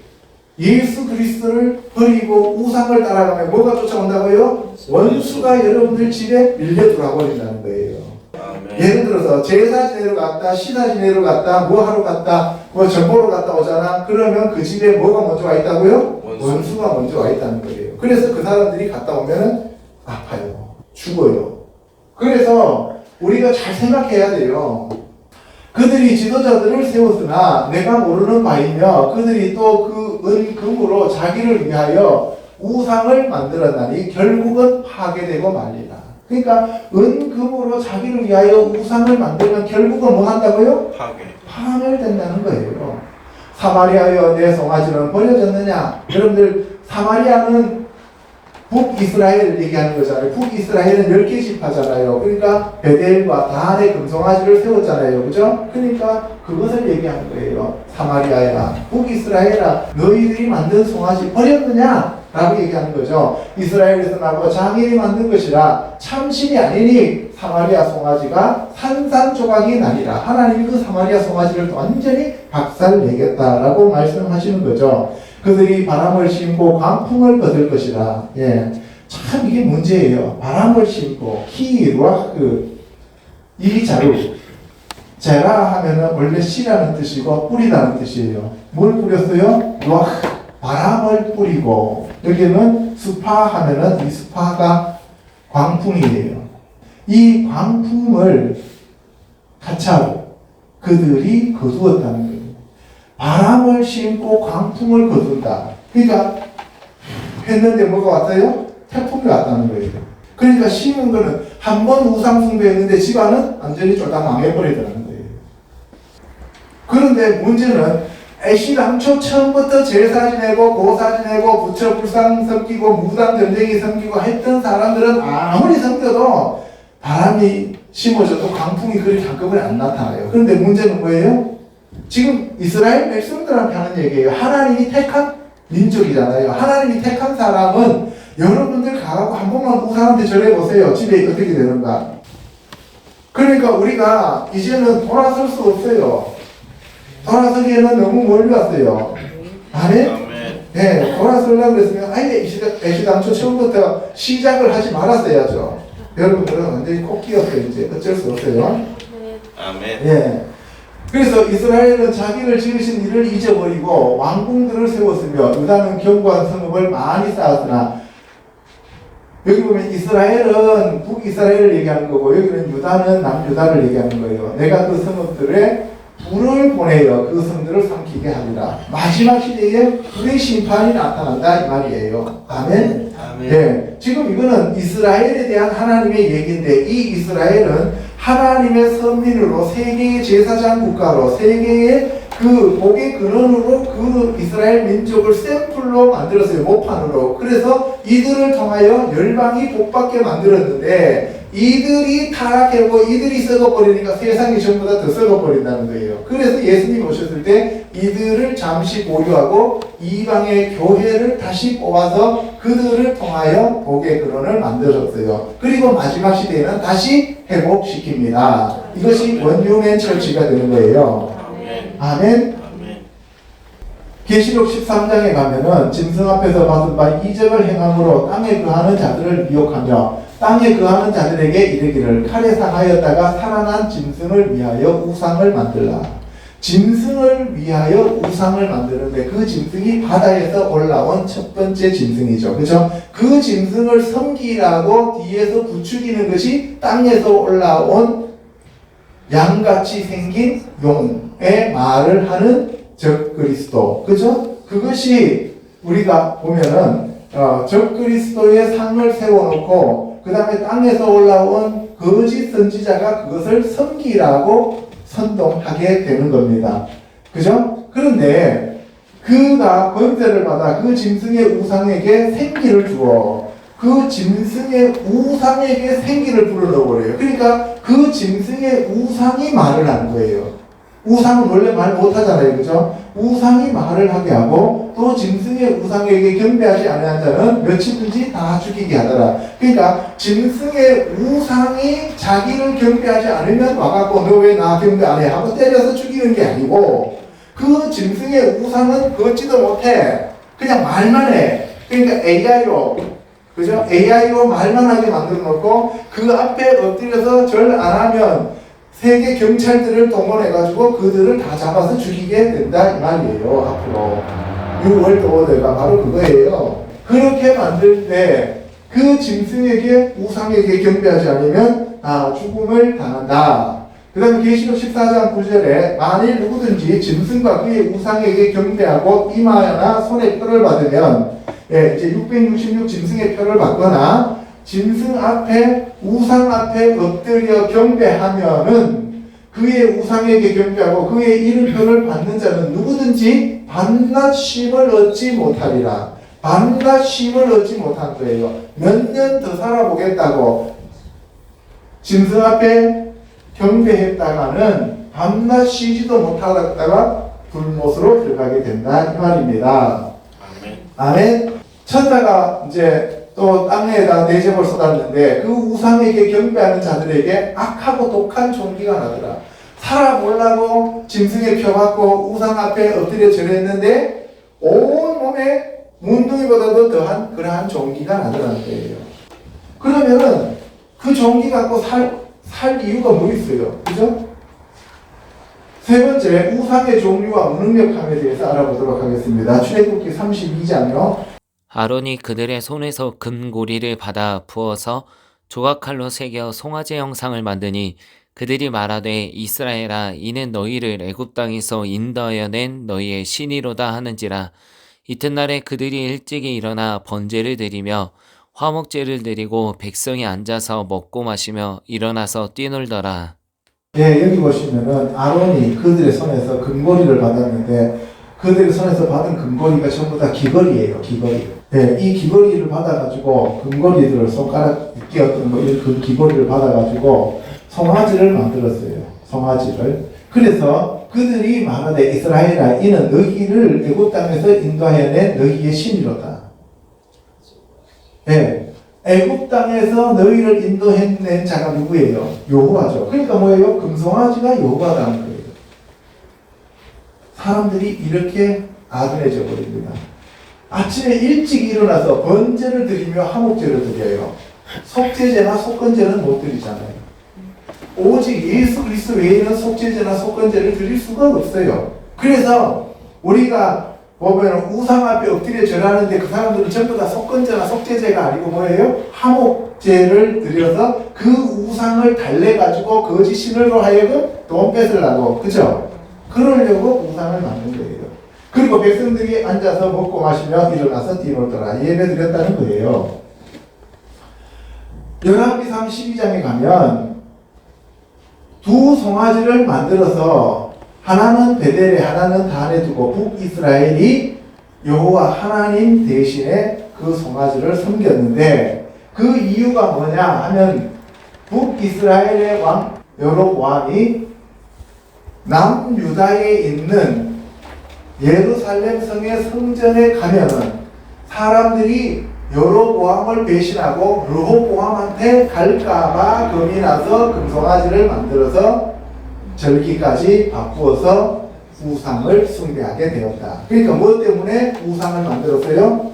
예수 그리스도를 버리고 우상을 따라가면 뭐가 쫓아온다고요? 원수가 여러분들 집에 밀려 들어와 버린다는 거예요. 아멘. 예를 들어서 제사 지내러 갔다, 시사 지내러 갔다, 뭐 하러 갔다, 뭐 전보러 갔다 오잖아. 그러면 그 집에 뭐가 먼저 와 있다고요? 원수가 먼저 와 있다는 거예요. 그래서 그 사람들이 갔다 오면 아파요, 죽어요. 그래서 우리가 잘 생각해야 돼요. 그들이 지도자들을 세웠으나 내가 모르는 바이며 그들이 또 그 은금으로 자기를 위하여 우상을 만들었나니 결국은 파괴되고 말리라. 그러니까 은금으로 자기를 위하여 우상을 만들면 결국은 뭐 한다고요? 파멸된다는 거예요. 사마리아여 내 송아지는 버려졌느냐? 여러분들 사마리아는 북이스라엘을 얘기하는 거잖아요. 북이스라엘은 10개 지파잖아요. 그러니까 베델과 단의 금송아지를 세웠잖아요. 그죠? 그러니까 그것을 얘기하는 거예요. 사마리아야, 북이스라엘아, 너희들이 만든 송아지 버렸느냐? 라고 얘기하는 거죠. 이스라엘에서 나고 장인이 만든 것이라 참신이 아니니 사마리아 송아지가 산산조각이 나니라. 하나님이 그 사마리아 송아지를 완전히 박살내겠다라고 말씀하시는 거죠. 그들이 바람을 심고 광풍을 거둘 것이라. 예, 참 이게 문제예요. 바람을 심고 키루아크 이 자루 제라 하면은 원래 씨라는 뜻이고 뿌리다는 뜻이에요. 뭘 뿌렸어요? 루아크 바람을 뿌리고 여기는 스파 하면은 이 스파가 광풍이에요. 이 광풍을 가차로 그들이 거두었다는 거예요. 바람을 심고 광풍을 거둔다. 그러니까 했는데 뭐가 왔어요? 태풍이 왔다는 거예요. 그러니까 심은 거는 한 번 우상 숭배했는데 집안은 완전히 쫄딱 망해버리더라는 거예요. 그런데 문제는 애시당초 처음부터 제사 지내고 고사 지내고 부처 불상 섬기고 무당 전쟁이 섬기고 했던 사람들은 아무리 섬겨도 바람이 심어져도 광풍이 그렇게 한꺼번에 안 나타나요. 그런데 문제는 뭐예요? 지금 이스라엘 백성들한테 하는 얘기예요. 하나님이 택한 민족이잖아요. 하나님이 택한 사람은 여러분들 가라고 한 번만 우상한테 절해보세요. 집에 어떻게 되는가. 그러니까 우리가 이제는 돌아설 수 없어요. 돌아서기에는 너무 멀리 왔어요. 아멘? 네, 돌아서려고 그랬으면 아예 애시당초 처음부터 시작을 하지 말았어야죠. 여러분들은 완전히 코 끼었어요. 이제 어쩔 수 없어요. 아멘. 예. 그래서 이스라엘은 자기를 지으신 일을 잊어버리고 왕궁들을 세웠으며 유다는 견고한 성읍을 많이 쌓았으나 여기 보면 이스라엘은 북이스라엘을 얘기하는 거고 여기는 유다는 남유다를 얘기하는 거예요. 내가 그 성읍들에 불을 보내어 그 성들을 삼키게 하리라. 마지막 시대에 불의 심판이 나타난다 이 말이에요. 아멘? 아멘. 네, 지금 이거는 이스라엘에 대한 하나님의 얘기인데 이 이스라엘은 하나님의 선민으로 세계의 제사장 국가로 세계의 그 복의 근원으로 그 이스라엘 민족을 샘플로 만들었어요. 모판으로. 그래서 이들을 통하여 열방이 복받게 만들었는데 이들이 타락하고 이들이 썩어버리니까 세상이 전부 다 더 썩어버린다는 거예요. 그래서 예수님 오셨을 때 이들을 잠시 보류하고 이방의 교회를 다시 뽑아서 그들을 통하여 복의 근원을 만들었어요. 그리고 마지막 시대에는 다시 회복시킵니다. 이것이 원유맨 철치가 되는 거예요. 아멘. 계시록 13장에 가면은 짐승 앞에서 받은 바 이적을 행함으로 땅에 거하는 자들을 미혹하며 땅에 거하는 자들에게 이르기를 칼에 상하였다가 살아난 짐승을 위하여 우상을 만들라. 짐승을 위하여 우상을 만드는데 그 짐승이 바다에서 올라온 첫 번째 짐승이죠. 그죠? 그 짐승을 섬기라고 뒤에서 부추기는 것이 땅에서 올라온 양같이 생긴 용의 말을 하는 적그리스도. 그죠? 그것이 우리가 보면은 적그리스도의 상을 세워놓고 그 다음에 땅에서 올라온 거짓 선지자가 그것을 섬기라고 선동하게 되는 겁니다. 그죠? 그런데 그가 권세를 받아 그 짐승의 우상에게 생기를 주어 그 짐승의 우상에게 생기를 불어넣어버려요. 그러니까 그 짐승의 우상이 말을 하는 거예요. 우상은 원래 말 못하잖아요. 그죠? 우상이 말을 하게 하고 또 짐승의 우상에게 경배하지 않은 자는 며칠든지 다 죽이게 하더라. 그러니까 짐승의 우상이 자기를 경배하지 않으면 와갖고 너 왜 나 경배 안 해? 하고 때려서 죽이는 게 아니고 그 짐승의 우상은 걷지도 못해. 그냥 말만 해. 그러니까 AI로 그죠? AI로 말만 하게 만들어 놓고 그 앞에 엎드려서 절 안 하면 세계 경찰들을 동원해가지고 그들을 다 잡아서 죽이게 된다 이 말이에요. 앞으로 뉴월드 오더가 바로 그거예요. 그렇게 만들 때 그 짐승에게 우상에게 경배하지 않으면 죽음을 당한다. 그 다음에 계시록 14장 9절에 만일 누구든지 짐승과 그의 우상에게 경배하고 이마나 손에 표를 받으면 이제 666 짐승의 표를 받거나 짐승 앞에 우상 앞에 엎드려 경배하면은 그의 우상에게 경배하고 그의 이름표를 받는 자는 누구든지 밤낮 쉼을 얻지 못하리라. 밤낮 쉼을 얻지 못한 거예요. 몇 년 더 살아보겠다고 짐승 앞에 경배했다가는 밤낮 쉬지도 못하다가 불못으로 들어가게 된다 이 말입니다. 아멘. 천사가 이제 또 땅에다 내재벌 쏟았는데 그 우상에게 경배하는 자들에게 악하고 독한 종기가 나더라. 살아보려고 짐승의 표 받고 우상 앞에 엎드려 절했는데 온 몸에 문둥이보다도 더한 그러한 종기가 나더라는 거예요. 그러면은 그 종기 갖고 살 이유가 뭐 있어요? 그죠? 세 번째, 우상의 종류와 무능력함에 대해서 알아보도록 하겠습니다. 출애굽기 32장요. 아론이 그들의 손에서 금고리를 받아 부어서 조각칼로 새겨 송아지 형상을 만드니 그들이 말하되 이스라엘아 이는 너희를 애굽 땅에서 인도하여 낸 너희의 신이로다 하는지라. 이튿날에 그들이 일찍이 일어나 번제를 드리며 화목제를 드리고 백성이 앉아서 먹고 마시며 일어나서 뛰놀더라. 여기 보시면은 아론이 그들의 손에서 금고리를 받았는데 그들의 손에서 받은 금고리가 전부 다 귀걸이에요. 귀걸이. 이 귀걸이를 받아가지고 금고리들을 손가락 끼었던 그 귀걸이를 받아가지고 송아지를 만들었어요. 송아지를. 그래서 그들이 말하되 이스라엘아 이는 너희를 애굽 땅에서 인도하여 낸 너희의 신이로다. 애굽 땅에서 너희를 인도해낸 자가 누구예요? 여호와죠. 그러니까 뭐예요? 금송아지가 여호와라는 거예요. 사람들이 이렇게 아둔해져 버립니다. 아침에 일찍 일어나서 번제를 드리며 화목제를 드려요. 속죄제나 속건제는 못 드리잖아요. 오직 예수 그리스도 외에는 속죄제나 속건제를 드릴 수가 없어요. 그래서 우리가 보면 우상 앞에 엎드려 절하는데 그 사람들은 전부 다 속건제나 속죄제가 아니고 뭐예요? 화목제를 드려서 그 우상을 달래가지고 거짓 신으로 하여금 돈 뺏으려고, 그죠? 그러려고 우상을 만든 거예요. 그리고 백성들이 앉아서 먹고 마시며 일어나서 뛰놀더라. 예배 드렸다는 거예요. 열왕기상 12장에 가면 두 송아지를 만들어서 하나는 베델에 하나는 단에 두고 북이스라엘이 여호와 하나님 대신에 그 송아지를 섬겼는데 그 이유가 뭐냐 하면 북이스라엘의 왕 여로보암이 남유다에 있는 예루살렘 성의 성전에 가면은 사람들이 여로보암을 배신하고 르호보암한테 갈까봐 겁이 나서 금송아지를 만들어서 절기까지 바꾸어서 우상을 숭배하게 되었다. 그러니까 뭐 때문에 우상을 만들었어요?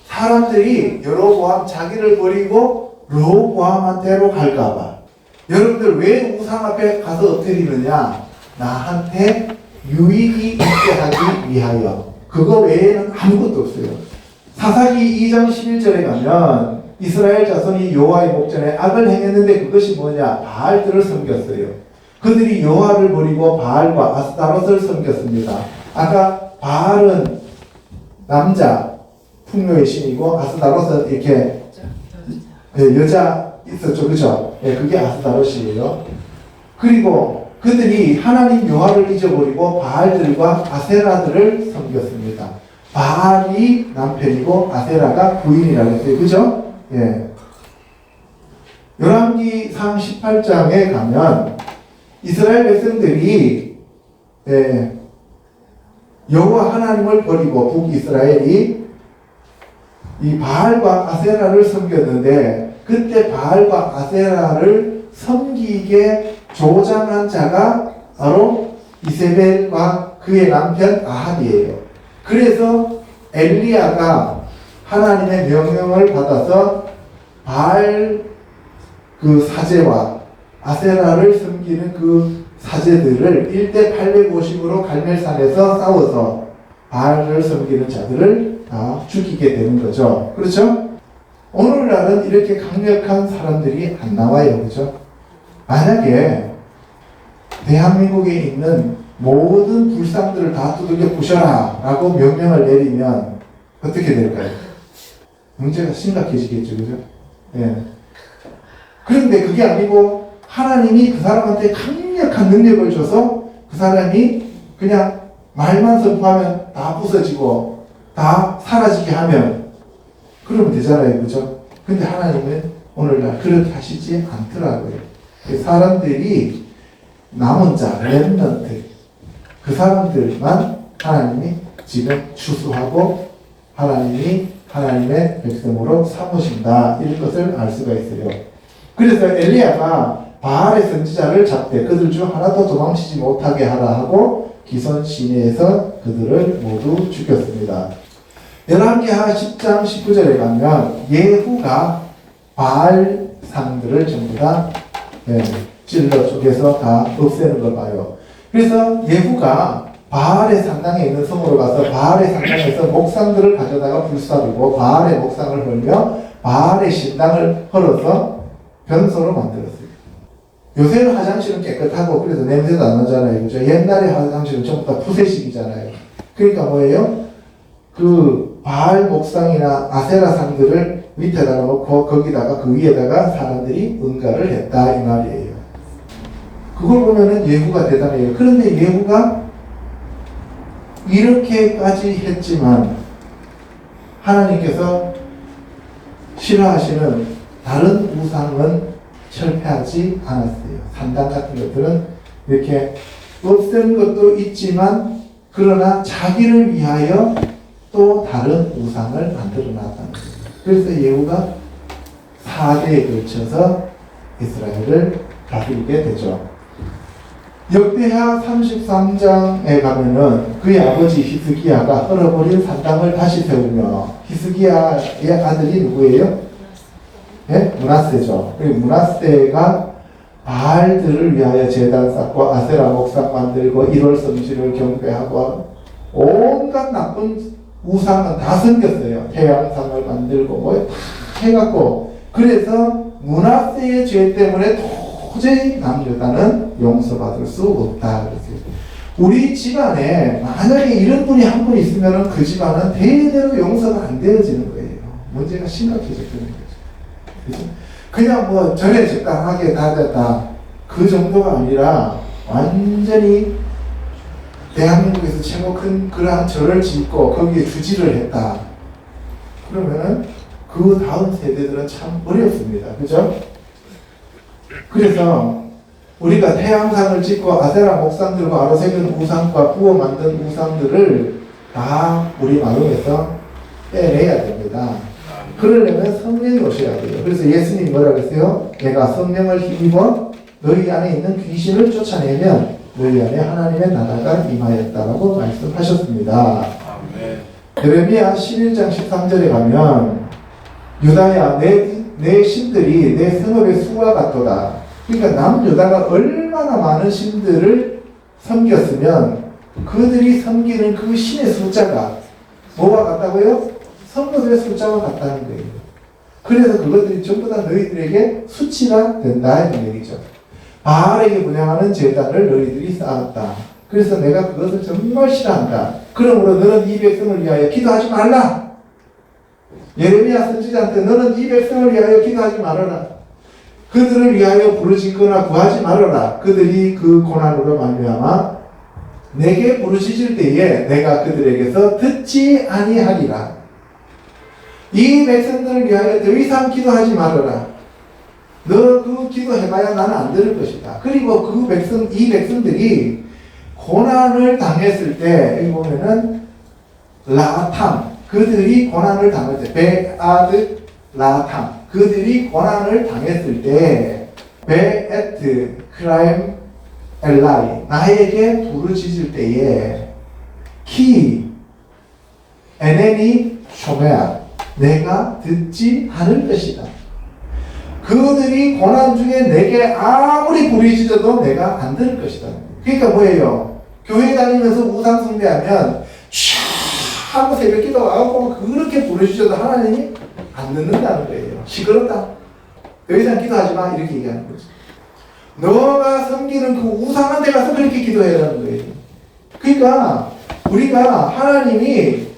사람들이 여로보암 자기를 버리고 르호보암한테로 갈까봐. 여러분들 왜 우상 앞에 가서 엎드리느냐? 나한테 유익이 있게 하기 위하여. 그거 외에는 아무것도 없어요. 사사기 2장 11절에 가면 이스라엘 자손이 여호와의 목전에 악을 행했는데 그것이 뭐냐? 바알들을 섬겼어요. 그들이 여호와를 버리고 바알과 아스타롯을 섬겼습니다. 아까 바알은 남자 풍요의 신이고 아스타롯은 이렇게 여자 있었죠, 그죠? 예, 그게 아스타롯이에요. 그리고 그들이 하나님 여호와를 잊어버리고 바알들과 아세라들을 섬겼습니다. 바알이 남편이고 아세라가 부인이라고 했어요, 그죠? 예. 열왕기상 18장에 가면 이스라엘 백성들이 여호와 하나님을 버리고 북이스라엘이 이 바알과 아세라를 섬겼는데 그때 바알과 아세라를 섬기게 조장한 자가 바로 이세벨과 그의 남편 아합이에요. 그래서 엘리야가 하나님의 명령을 받아서 바알 그 사제와 아세라를 섬기는 그 사제들을 1대 850으로 갈멜산에서 싸워서 바알을 섬기는 자들을 다 죽이게 되는 거죠. 그렇죠? 오늘날은 이렇게 강력한 사람들이 안 나와요. 그죠? 만약에 대한민국에 있는 모든 불상들을 다 두들겨 부셔라 라고 명령을 내리면 어떻게 될까요? 문제가 심각해지겠죠. 그죠? 예. 그런데 그게 아니고 하나님이 그 사람한테 강력한 능력을 줘서 그 사람이 그냥 말만 선포하면 다 부서지고 다 사라지게 하면 그러면 되잖아요. 그죠? 근데 하나님은 오늘날 그렇게 하시지 않더라고요. 사람들이 남은 자, 렘넌트 그 사람들만 하나님이 지금 추수하고 하나님이 하나님의 백성으로 삼으신다. 이런 것을 알 수가 있어요. 그래서 엘리야가 바알의 선지자를 잡되 그들 중 하나도 도망치지 못하게 하라 하고 기손 시내에서 그들을 모두 죽였습니다. 열왕기하 10장 19절에 가면 예후가 바알 상들을 전부 다 찔러 쪼개서 다 없애는 걸 봐요. 그래서 예후가 바알의 상당에 있는 성으로 가서 바알의 상당에서 목상들을 가져다가 불사르고 바알의 목상을 헐며 바알의 신당을 헐어서 변소로 만들었어요. 요새는 화장실은 깨끗하고 그래서 냄새도 안 나잖아요. 그죠? 옛날에 화장실은 전부 다 푸세식이잖아요. 그러니까 뭐예요? 그 바알 목상이나 아세라 상들을 밑에다 놓고 거기다가 그 위에다가 사람들이 응가를 했다 이 말이에요. 그걸 보면은 예후가 대단해요. 그런데 예후가 이렇게까지 했지만 하나님께서 싫어하시는 다른 우상은 철폐하지 않았어요. 산당 같은 것들은 이렇게 없앤 것도 있지만 그러나 자기를 위하여 또 다른 우상을 만들어 놨다는 거예요. 그래서 예후가 4대에 걸쳐서 이스라엘을 다스리게 되죠. 역대하 33장에 가면은 그의 아버지 히스기야가 헐어버린 산당을 다시 세우며 히스기야의 아들이 누구예요? 네? 므낫세죠. 그리고 므낫세가 바알들을 위하여 제단 쌓고 아세라 목상 만들고 1월 성지를 경배하고 온갖 나쁜 우상은 다 섬겼어요. 태양상을 만들고 뭐 다 해갖고 그래서 므낫세의 죄 때문에 도저히 남유다는 용서받을 수 없다 그랬어요. 우리 집안에 만약에 이런 분이 한 분 있으면 그 집안은 대대로 용서가 안 되어지는 거예요. 문제가 심각해졌다는 거죠. 그죠? 그냥 뭐 절에 적당하게 다 됐다 그 정도가 아니라 완전히 대한민국에서 최고 큰 그러한 절을 짓고 거기에 주지를 했다. 그러면은 그 다음 세대들은 참 어렵습니다. 그죠? 그래서 우리가 태양상을 찍고 아세라 목상 들고 아로새긴 우상과 부어 만든 우상들을 다 우리 마음에서 빼내야 됩니다. 그러려면 성령이 오셔야 돼요. 그래서 예수님이 뭐라 그랬어요? 내가 성령을 힘입어 너희 안에 있는 귀신을 쫓아내면 너희 안에 하나님의 나라가 임하였다라고 말씀하셨습니다. 예레미야 11장 13절에 가면 유다야 내 신들이 내 성읍의 수와 같도다. 그러니까 남유다가 얼마나 많은 신들을 섬겼으면 그들이 섬기는 그 신의 숫자가 뭐와 같다고요? 성읍의 숫자와 같다는 거예요. 그래서 그것들이 전부 다 너희들에게 수치가 된다 이런 얘기죠. 바알에게 분양하는 제단을 너희들이 쌓았다. 그래서 내가 그것을 정말 싫어한다. 그러므로 너는 이 백성을 위하여 기도하지 말라. 예레미야 선지자한테 너는 이 백성을 위하여 기도하지 말아라. 그들을 위하여 부르짖거나 구하지 말아라. 그들이 그 고난으로 말미암아 내게 부르짖을 때에 내가 그들에게서 듣지 아니하리라. 이 백성들을 위하여 더 이상 기도하지 말아라. 너 그 기도해봐야 나는 안 들을 것이다. 그리고 이 백성들이 고난을 당했을 때, 여기 보면은, 라탐. 그들이 고난을 당할 때, 베아드 라탐. 그들이 고난을 당했을 때, 베에트 크라임 엘라이. 나에게 부르짖을 때에, 키, 에네니 쇼메아. 내가 듣지 않을 것이다. 그들이 고난 중에 내게 아무리 부르짖어도 내가 안 들을 것이다. 그러니까 뭐예요? 교회 다니면서 우상 숭배하면 촤 하고 새벽 기도 와갖고 그렇게 부르짖어도 하나님이 안 듣는다는 거예요. 시끄럽다. 더 이상 기도하지 마. 이렇게 얘기하는 거죠. 너가 섬기는 그 우상한테 가서 그렇게 기도해라는 거예요. 그러니까 우리가 하나님이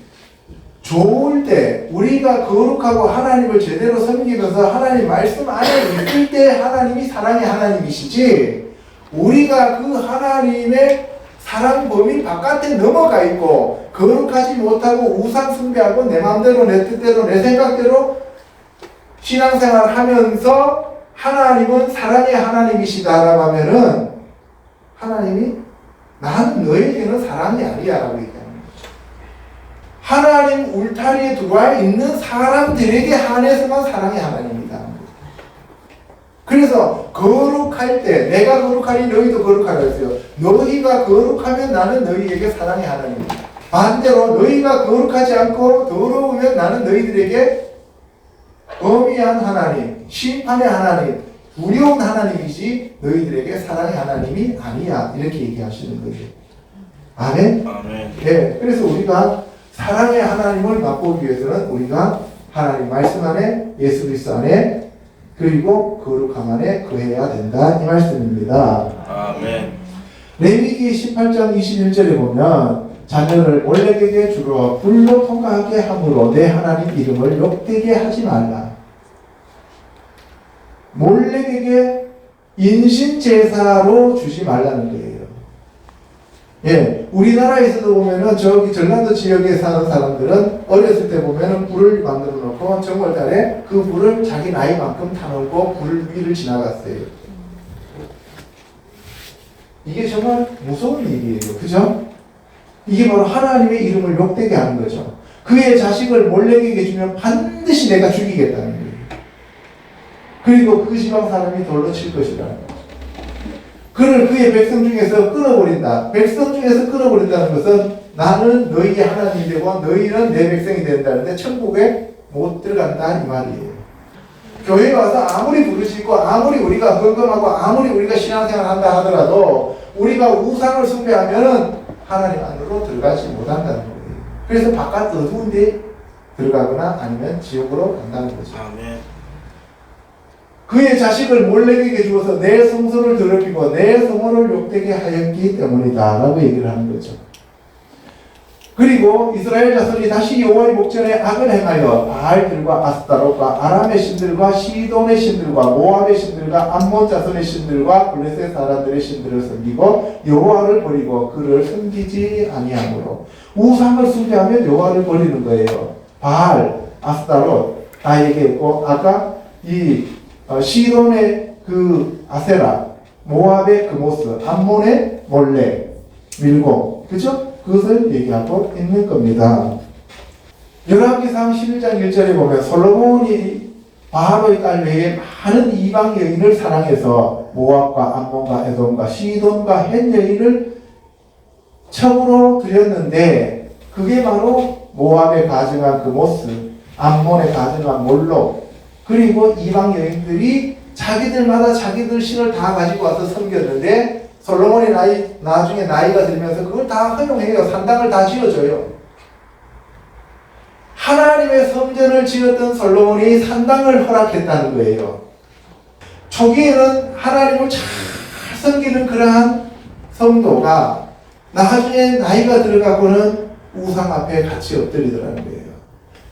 좋을 때 우리가 거룩하고 하나님을 제대로 섬기면서 하나님 말씀 안에 있을 때 하나님이 사랑의 하나님이시지, 우리가 그 하나님의 사랑 범위 바깥에 넘어가 있고 거룩하지 못하고 우상 숭배하고 내 마음대로 내 뜻대로 내 생각대로 신앙생활 하면서 하나님은 사랑의 하나님이시다라고 하면은 하나님이 나는 너에게는 사랑이 아니야 라고 얘기합니다. 하나님 울타리에 들어와 있는 사람들에게 한해서만 사랑의 하나님이다. 그래서 거룩할 때 내가 거룩하니 너희도 거룩하라 했어요. 너희가 거룩하면 나는 너희에게 사랑의 하나님이다. 반대로 너희가 거룩하지 않고 더러우면 나는 너희들에게 엄미한 하나님, 심판의 하나님, 두려운 하나님이지 너희들에게 사랑의 하나님이 아니야. 이렇게 얘기하시는 거예요. 아멘? 아멘. 네, 그래서 우리가 사랑의 하나님을 맛보기 위해서는 우리가 하나님 말씀 안에, 예수 그리스도 안에, 그리고 거룩함 안에 거해야 된다 이 말씀입니다. 아멘. 레위기 18장 21절에 보면 자녀를 몰렉에게 주러 불로 통과하게 함으로 내 하나님 이름을 욕되게 하지 말라. 몰렉에게 인신제사로 주지 말라는 거예요. 예, 우리나라에서도 보면은 저기 전라도 지역에 사는 사람들은 어렸을 때 보면은 불을 만들어 놓고 정월달에 그 불을 자기 나이만큼 타놓고 불 위를 지나갔어요. 이게 정말 무서운 일이에요. 그죠? 이게 바로 하나님의 이름을 욕되게 하는 거죠. 그의 자식을 몰렉에게 주면 반드시 내가 죽이겠다는 거예요. 그리고 그 지방 사람이 돌로 칠 것이라는 거예요. 그를 그의 백성 중에서 끊어버린다. 백성 중에서 끊어버린다는 것은 나는 너희의 하나님이 되고 너희는 내 백성이 된다는데 천국에 못 들어간다 이 말이에요. 교회에 와서 아무리 부르짖고 아무리 우리가 헌금하고 아무리 우리가 신앙생활 한다 하더라도 우리가 우상을 숭배하면 하나님 안으로 들어가지 못한다는 거예요. 그래서 바깥 어두운 데 들어가거나 아니면 지옥으로 간다는 거죠. 아멘. 그의 자식을 몰렉에게 주어서 내 성소를 더럽히고 내 성호를 욕되게 하였기 때문이다 라고 얘기를 하는 거죠. 그리고 이스라엘 자손이 다시 여호와의 목전에 악을 행하여 바알들과 아스타롯과 아람의 신들과 시돈의 신들과 모압의 신들과 암몬 자손의 신들과 블레셋 사람들의 신들을 섬기고 여호와를 버리고 그를 섬기지 아니하므로 우상을 숭배하면 여호와를 버리는 거예요. 바알, 아스타롯 다 얘기했고 아까 이 시돈의 그 아세라, 모압의 그모스, 암몬의 몰렉, 밀고, 그죠? 그것을 얘기하고 있는 겁니다. 열왕기상 11장 1절에 보면 솔로몬이 바로의 딸 외에 많은 이방 여인을 사랑해서 모압과 암몬과 에돔과 시돈과 헷 여인을 첩으로 들였는데 그게 바로 모압에 가증한 그모스, 암몬에 가증한 몰록, 그리고 이방 여인들이 자기들마다 자기들 신을 다 가지고 와서 섬겼는데 솔로몬이 나중에 나이가 들면서 그걸 다 허용해요. 산당을 다 지어줘요. 하나님의 성전을 지었던 솔로몬이 산당을 허락했다는 거예요. 초기에는 하나님을 잘 섬기는 그러한 성도가 나중에 나이가 들어가고는 우상 앞에 같이 엎드리더라는 거예요.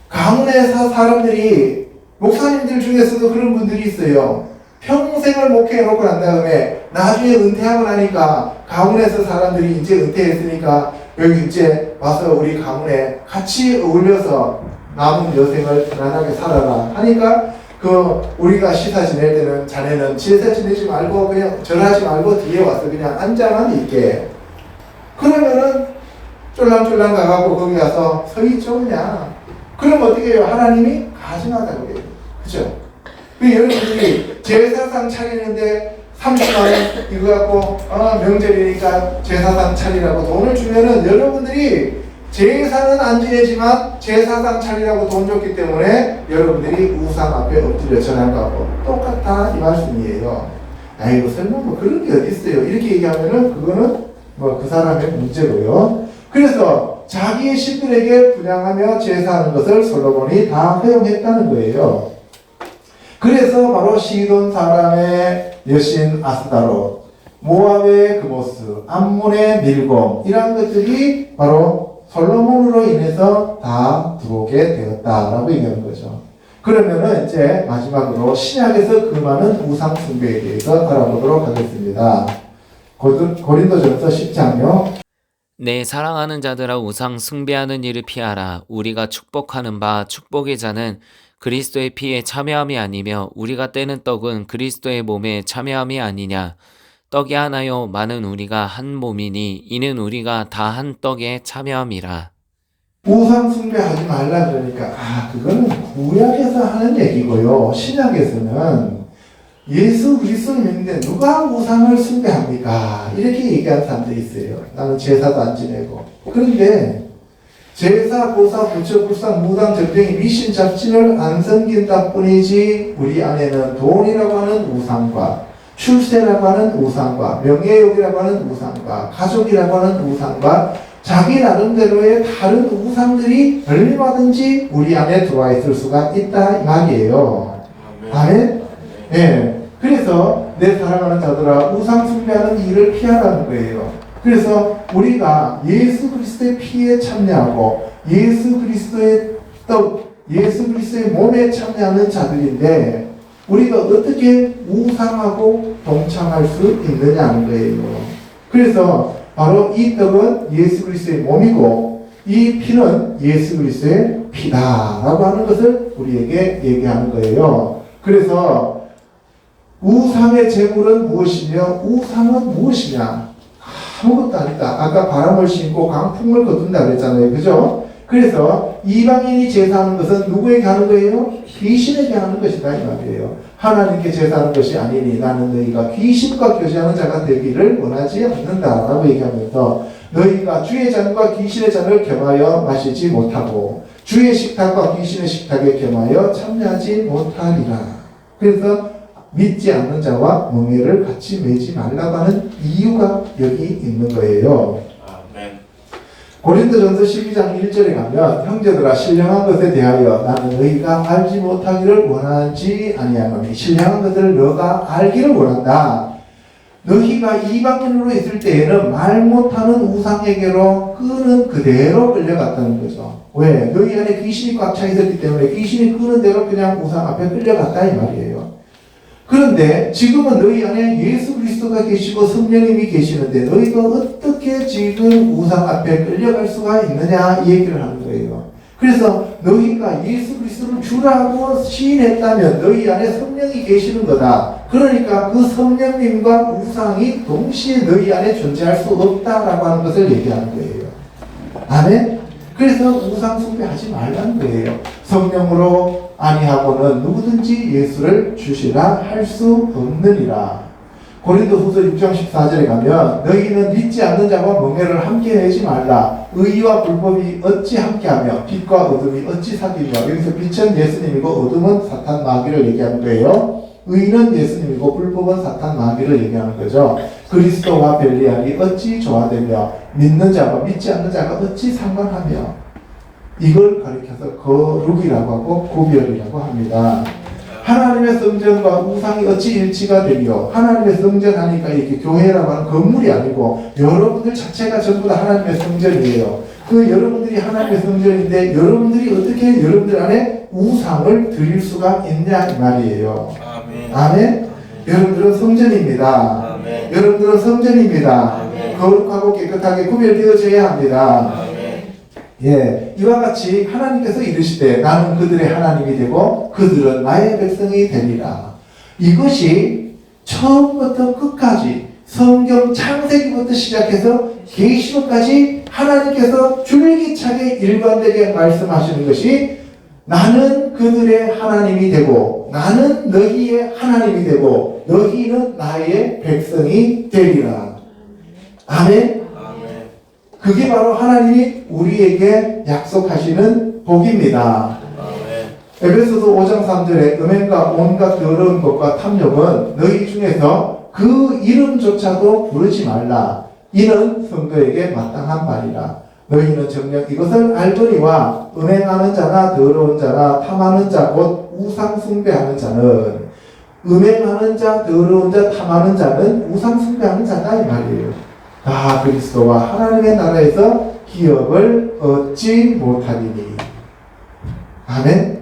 가문에서 사람들이, 목사님들 중에서도 그런 분들이 있어요. 평생을 목회해놓고 난 다음에 나중에 은퇴하고 나니까 가문에서 사람들이 이제 은퇴했으니까 여기 이제 와서 우리 가문에 같이 어울려서 남은 여생을 편안하게 살아라 하니까 우리가 시사 지낼 때는 자네는 제사 지내지 말고 그냥 절하지 말고 뒤에 와서 그냥 앉아만 있게. 그러면은 쫄랑쫄랑 가가고 거기 가서 서 있죠 그냥. 그럼 어떻게 해요? 하나님이 가증하다고 해요. 그죠? 여러분들이 제사상 차리는데 30만원 이거 갖고 명절이니까 제사상 차리라고 돈을 주면은 여러분들이 제사는 안 지내지만 제사상 차리라고 돈 줬기 때문에 여러분들이 우상 앞에 엎드려 절한 거하고 똑같다 이 말씀이에요. 아이고 설마 뭐 그런 게 어디 있어요. 이렇게 얘기하면은 그거는 뭐 그 사람의 문제고요. 그래서 자기의 신들에게 분양하며 제사하는 것을 솔로몬이 다 허용했다는 거예요. 그래서 바로 시돈 사람의 여신 아스다롯, 모압의 그모스, 암몬의 밀곰 이런 것들이 바로 솔로몬으로 인해서 다 들어오게 되었다라고 얘기하는 거죠. 그러면은 이제 마지막으로 신약에서 금하는 우상 숭배에 대해서 알아보도록 하겠습니다. 고린도전서 10장요. 내 사랑하는 자들아 우상 숭배하는 일을 피하라. 우리가 축복하는 바 축복의 자는 그리스도의 피에 참여함이 아니며 우리가 떼는 떡은 그리스도의 몸에 참여함이 아니냐. 떡이 하나요 많은 우리가 한 몸이니 이는 우리가 다 한 떡에 참여함이라. 우상 숭배하지 말라 그러니까 그거는 구약에서 하는 얘기고요. 신약에서는 예수 그리스도를 믿는데 누가 우상을 숭배합니까? 이렇게 얘기하는 사람들이 있어요. 나는 제사도 안 지내고. 그런데 제사, 보사, 부처, 불상, 무당, 전병이 미신, 잡신을 안 섬긴다 뿐이지 우리 안에는 돈이라고 하는 우상과 출세라고 하는 우상과 명예욕이라고 하는 우상과 가족이라고 하는 우상과 자기 나름대로의 다른 우상들이 얼마든지 우리 안에 들어와 있을 수가 있다 이 말이에요. 아멘? 예. 그래서 내 사랑하는 자들아 우상 숭배하는 일을 피하라는 거예요. 그래서 우리가 예수 그리스도의 피에 참여하고 예수 그리스도의 떡, 예수 그리스도의 몸에 참여하는 자들인데 우리가 어떻게 우상하고 동참할 수 있느냐는 거예요. 그래서 바로 이 떡은 예수 그리스도의 몸이고 이 피는 예수 그리스도의 피다라고 하는 것을 우리에게 얘기하는 거예요. 그래서 우상의 제물은 무엇이며 우상은 무엇이냐? 아무것도 아니다. 아까 바람을 심고 강풍을 거둔다 그랬잖아요. 그죠? 그래서 이방인이 제사하는 것은 누구에게 하는 거예요? 귀신에게 하는 것이다 이 말이에요. 하나님께 제사하는 것이 아니니 나는 너희가 귀신과 교제하는 자가 되기를 원하지 않는다라고 얘기하면서 너희가 주의 잔과 귀신의 잔을 겸하여 마시지 못하고 주의 식탁과 귀신의 식탁에 겸하여 참여하지 못하리라. 그래서 믿지 않는 자와盟约를 같이 맺지 말라고 하는 이유가 여기 있는 거예요. 아멘. 고린도전서 12장 1절에 가면 형제들아 신령한 것에 대하여 나는 너희가 알지 못하기를 원하지 아니하노니 신령한 것을 너가 알기를 원한다. 너희가 이방인으로 있을 때에는 말 못하는 우상에게로 끄는 그대로 끌려갔다는 거죠. 왜? 너희 안에 귀신이 꽉 차 있었기 때문에 귀신이 끄는 대로 그냥 우상 앞에 끌려갔다 이 말이에요. 그런데 지금은 너희 안에 예수 그리스도가 계시고 성령님이 계시는데 너희가 어떻게 지금 우상 앞에 끌려갈 수가 있느냐 이 얘기를 하는 거예요. 그래서 너희가 예수 그리스도를 주라고 시인했다면 너희 안에 성령이 계시는 거다. 그러니까 그 성령님과 우상이 동시에 너희 안에 존재할 수 없다라고 하는 것을 얘기하는 거예요. 아멘? 그래서 우상 숭배하지 말라는 거예요. 성령으로 아니하고는 누구든지 예수를 주시라 할 수 없느니라. 고린도후서 6장 14절에 가면 너희는 믿지 않는 자와 멍에를 함께 내지 말라. 의와 불법이 어찌 함께하며 빛과 어둠이 어찌 사귀며. 여기서 빛은 예수님이고 어둠은 사탄 마귀를 얘기하는 거예요. 의는 예수님이고 불법은 사탄 마귀를 얘기하는 거죠. 그리스도와 벨리알이 어찌 조화되며 믿는 자와 믿지 않는 자가 어찌 상관하며. 이걸 가리켜서 거룩이라고 하고 구별이라고 합니다. 하나님의 성전과 우상이 어찌 일치가 되며, 하나님의 성전 하니까 이게 교회라고 하는 건물이 아니고 여러분들 자체가 전부 다 하나님의 성전이에요. 그 여러분들이 하나님의 성전인데 여러분들이 어떻게 여러분들 안에 우상을 드릴 수가 있냐 이 말이에요. 아멘. 아멘. 여러분들은 성전입니다. 아멘. 여러분들은 성전입니다. 아멘. 거룩하고 깨끗하게 구별되어져야 합니다. 아멘. 예, 이와 같이 하나님께서 이르시되 나는 그들의 하나님이 되고 그들은 나의 백성이 되리라. 이것이 처음부터 끝까지 성경 창세기부터 시작해서 계시록까지 하나님께서 줄기차게 일관되게 말씀하시는 것이 나는 그들의 하나님이 되고 나는 너희의 하나님이 되고 너희는 나의 백성이 되리라. 아멘. 그게 바로 하나님이 우리에게 약속하시는 복입니다. 에베소서 5장 3절에 음행과 온갖 더러운 것과 탐욕은 너희 중에서 그 이름조차도 부르지 말라. 이는 성도에게 마땅한 말이라. 너희는 정녕 이것을 알거니와 음행하는 자나 더러운 자나 탐하는 자 곧 우상 숭배하는 자는 음행하는 자, 더러운 자, 탐하는 자는 우상 숭배하는 자다 이 말이에요. 다 그리스도와 하나님의 나라에서 기업을 얻지 못하리니. 아멘.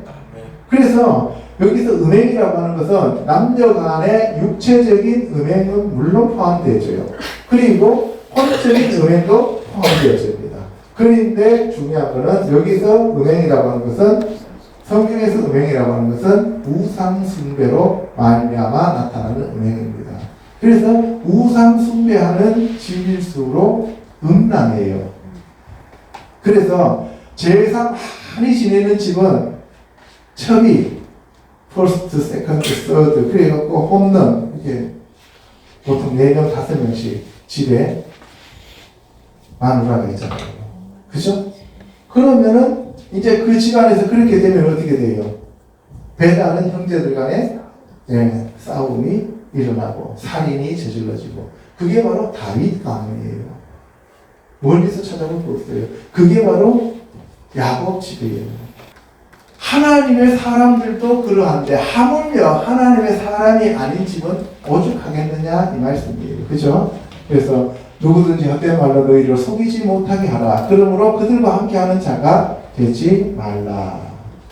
그래서 여기서 음행이라고 하는 것은 남녀 간의 육체적인 음행은 물론 포함되어져요. 그리고 혼적인 음행도 포함되어집니다. 그런데 중요한 것은 여기서 음행이라고 하는 것은 성경에서 음행이라고 하는 것은 우상 숭배로 말미암아 나타나는 음행입니다. 그래서 우상 숭배하는 집일수록 음란해요. 그래서 제사 많이 지내는 집은 첩이 퍼스트, 세컨드, 서드 그래갖고 홈런 이렇게 보통 4명, 5명씩 집에 마누라가 있잖아요. 그죠? 그러면은 이제 그 집안에서 그렇게 되면 어떻게 돼요? 배다른 형제들 간에 싸움이 일어나고 살인이 저질러지고 그게 바로 다윗 가문이에요. 멀리서 찾아볼 거 없어요. 그게 바로 야곱 집이에요. 하나님의 사람들도 그러한데 하물며 하나님의 사람이 아닌 집은 오죽하겠느냐 이 말씀이에요. 그죠? 그래서 누구든지 헛된 말로 너희를 속이지 못하게 하라. 그러므로 그들과 함께하는 자가 되지 말라.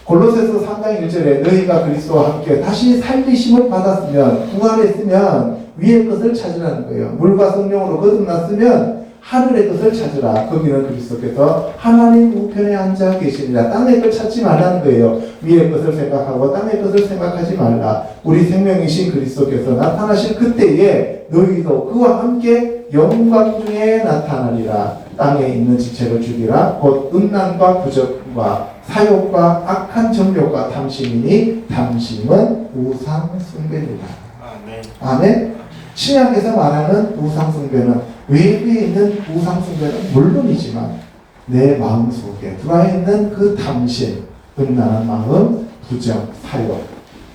골로새서 3장 1절에 너희가 그리스도와 함께 다시 살리심을 받았으면 부활했으면 위의 것을 찾으라는 거예요. 물과 성령으로 거듭났으면 하늘의 것을 찾으라. 거기는 그리스도께서 하나님 우편에 앉아 계시니라. 땅의 것 찾지 말라는 거예요. 위의 것을 생각하고 땅의 것을 생각하지 말라. 우리 생명이신 그리스도께서 나타나실 그때에 너희도 그와 함께 영광 중에 나타나리라. 땅에 있는 지체를 죽이라. 곧 음란과 부정과 사욕과 악한 정욕과 탐심이니 탐심은 우상 숭배니라. 아멘. 아멘. 신약에서 말하는 우상 숭배는 외부에 있는 우상 숭배는 물론이지만 내 마음 속에 들어와 있는 그 탐심, 음란한 마음, 부정, 사욕,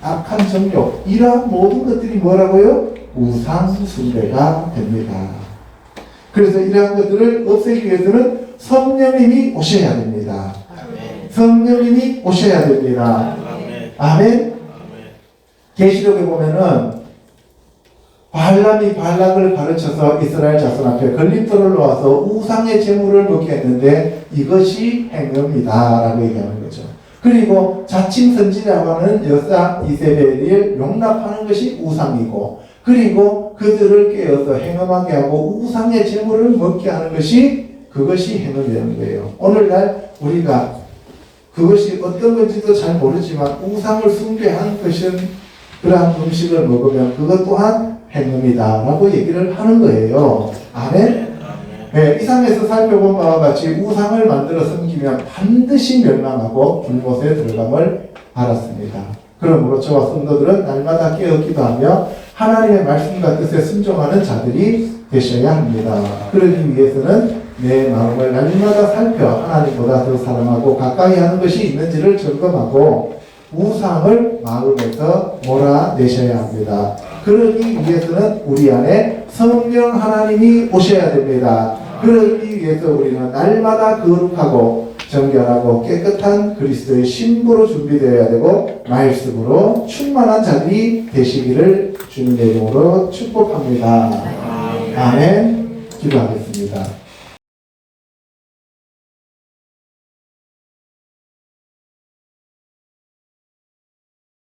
악한 정욕 이러한 모든 것들이 뭐라고요? 우상 숭배가 됩니다. 그래서 이러한 것들을 없애기 위해서는 성령님이 오셔야 됩니다. 성령님이 오셔야 됩니다. 아멘. 계시록에 보면은 발람이 발락을 가르쳐서 이스라엘 자손 앞에 걸림돌을 놓아서 우상의 제물을 먹게 했는데 이것이 행음이다 라고 얘기하는 거죠. 그리고 자칭 선지자라고 하는 여사 이세벨을 용납하는 것이 우상이고 그리고 그들을 깨어서 행음하게 하고 우상의 제물을 먹게 하는 것이 그것이 행음이라는 거예요. 오늘날 우리가 그것이 어떤 건지도 잘 모르지만 우상을 숭배한 것은 그러한 음식을 먹으면 그것 또한 행음이다 라고 얘기를 하는 거예요. 아멘? 네, 이상에서 살펴본 바와 같이 우상을 만들어 섬기면 반드시 멸망하고 불못에 들어감을 알았습니다. 그러므로 저와 성도들은 날마다 깨어 기도하며 하나님의 말씀과 뜻에 순종하는 자들이 되셔야 합니다. 그러기 위해서는 내 마음을 날마다 살펴 하나님보다 더 사랑하고 가까이 하는 것이 있는지를 점검하고 우상을 마음에서 몰아내셔야 합니다. 그러기 위해서는 우리 안에 성령 하나님이 오셔야 됩니다. 그러기 위해서 우리는 날마다 거룩하고 정결하고 깨끗한 그리스도의 신부로 준비되어야 되고 말씀으로 충만한 자들이 되시기를 주님의 이름으로 축복합니다. 아멘. 기도하겠습니다.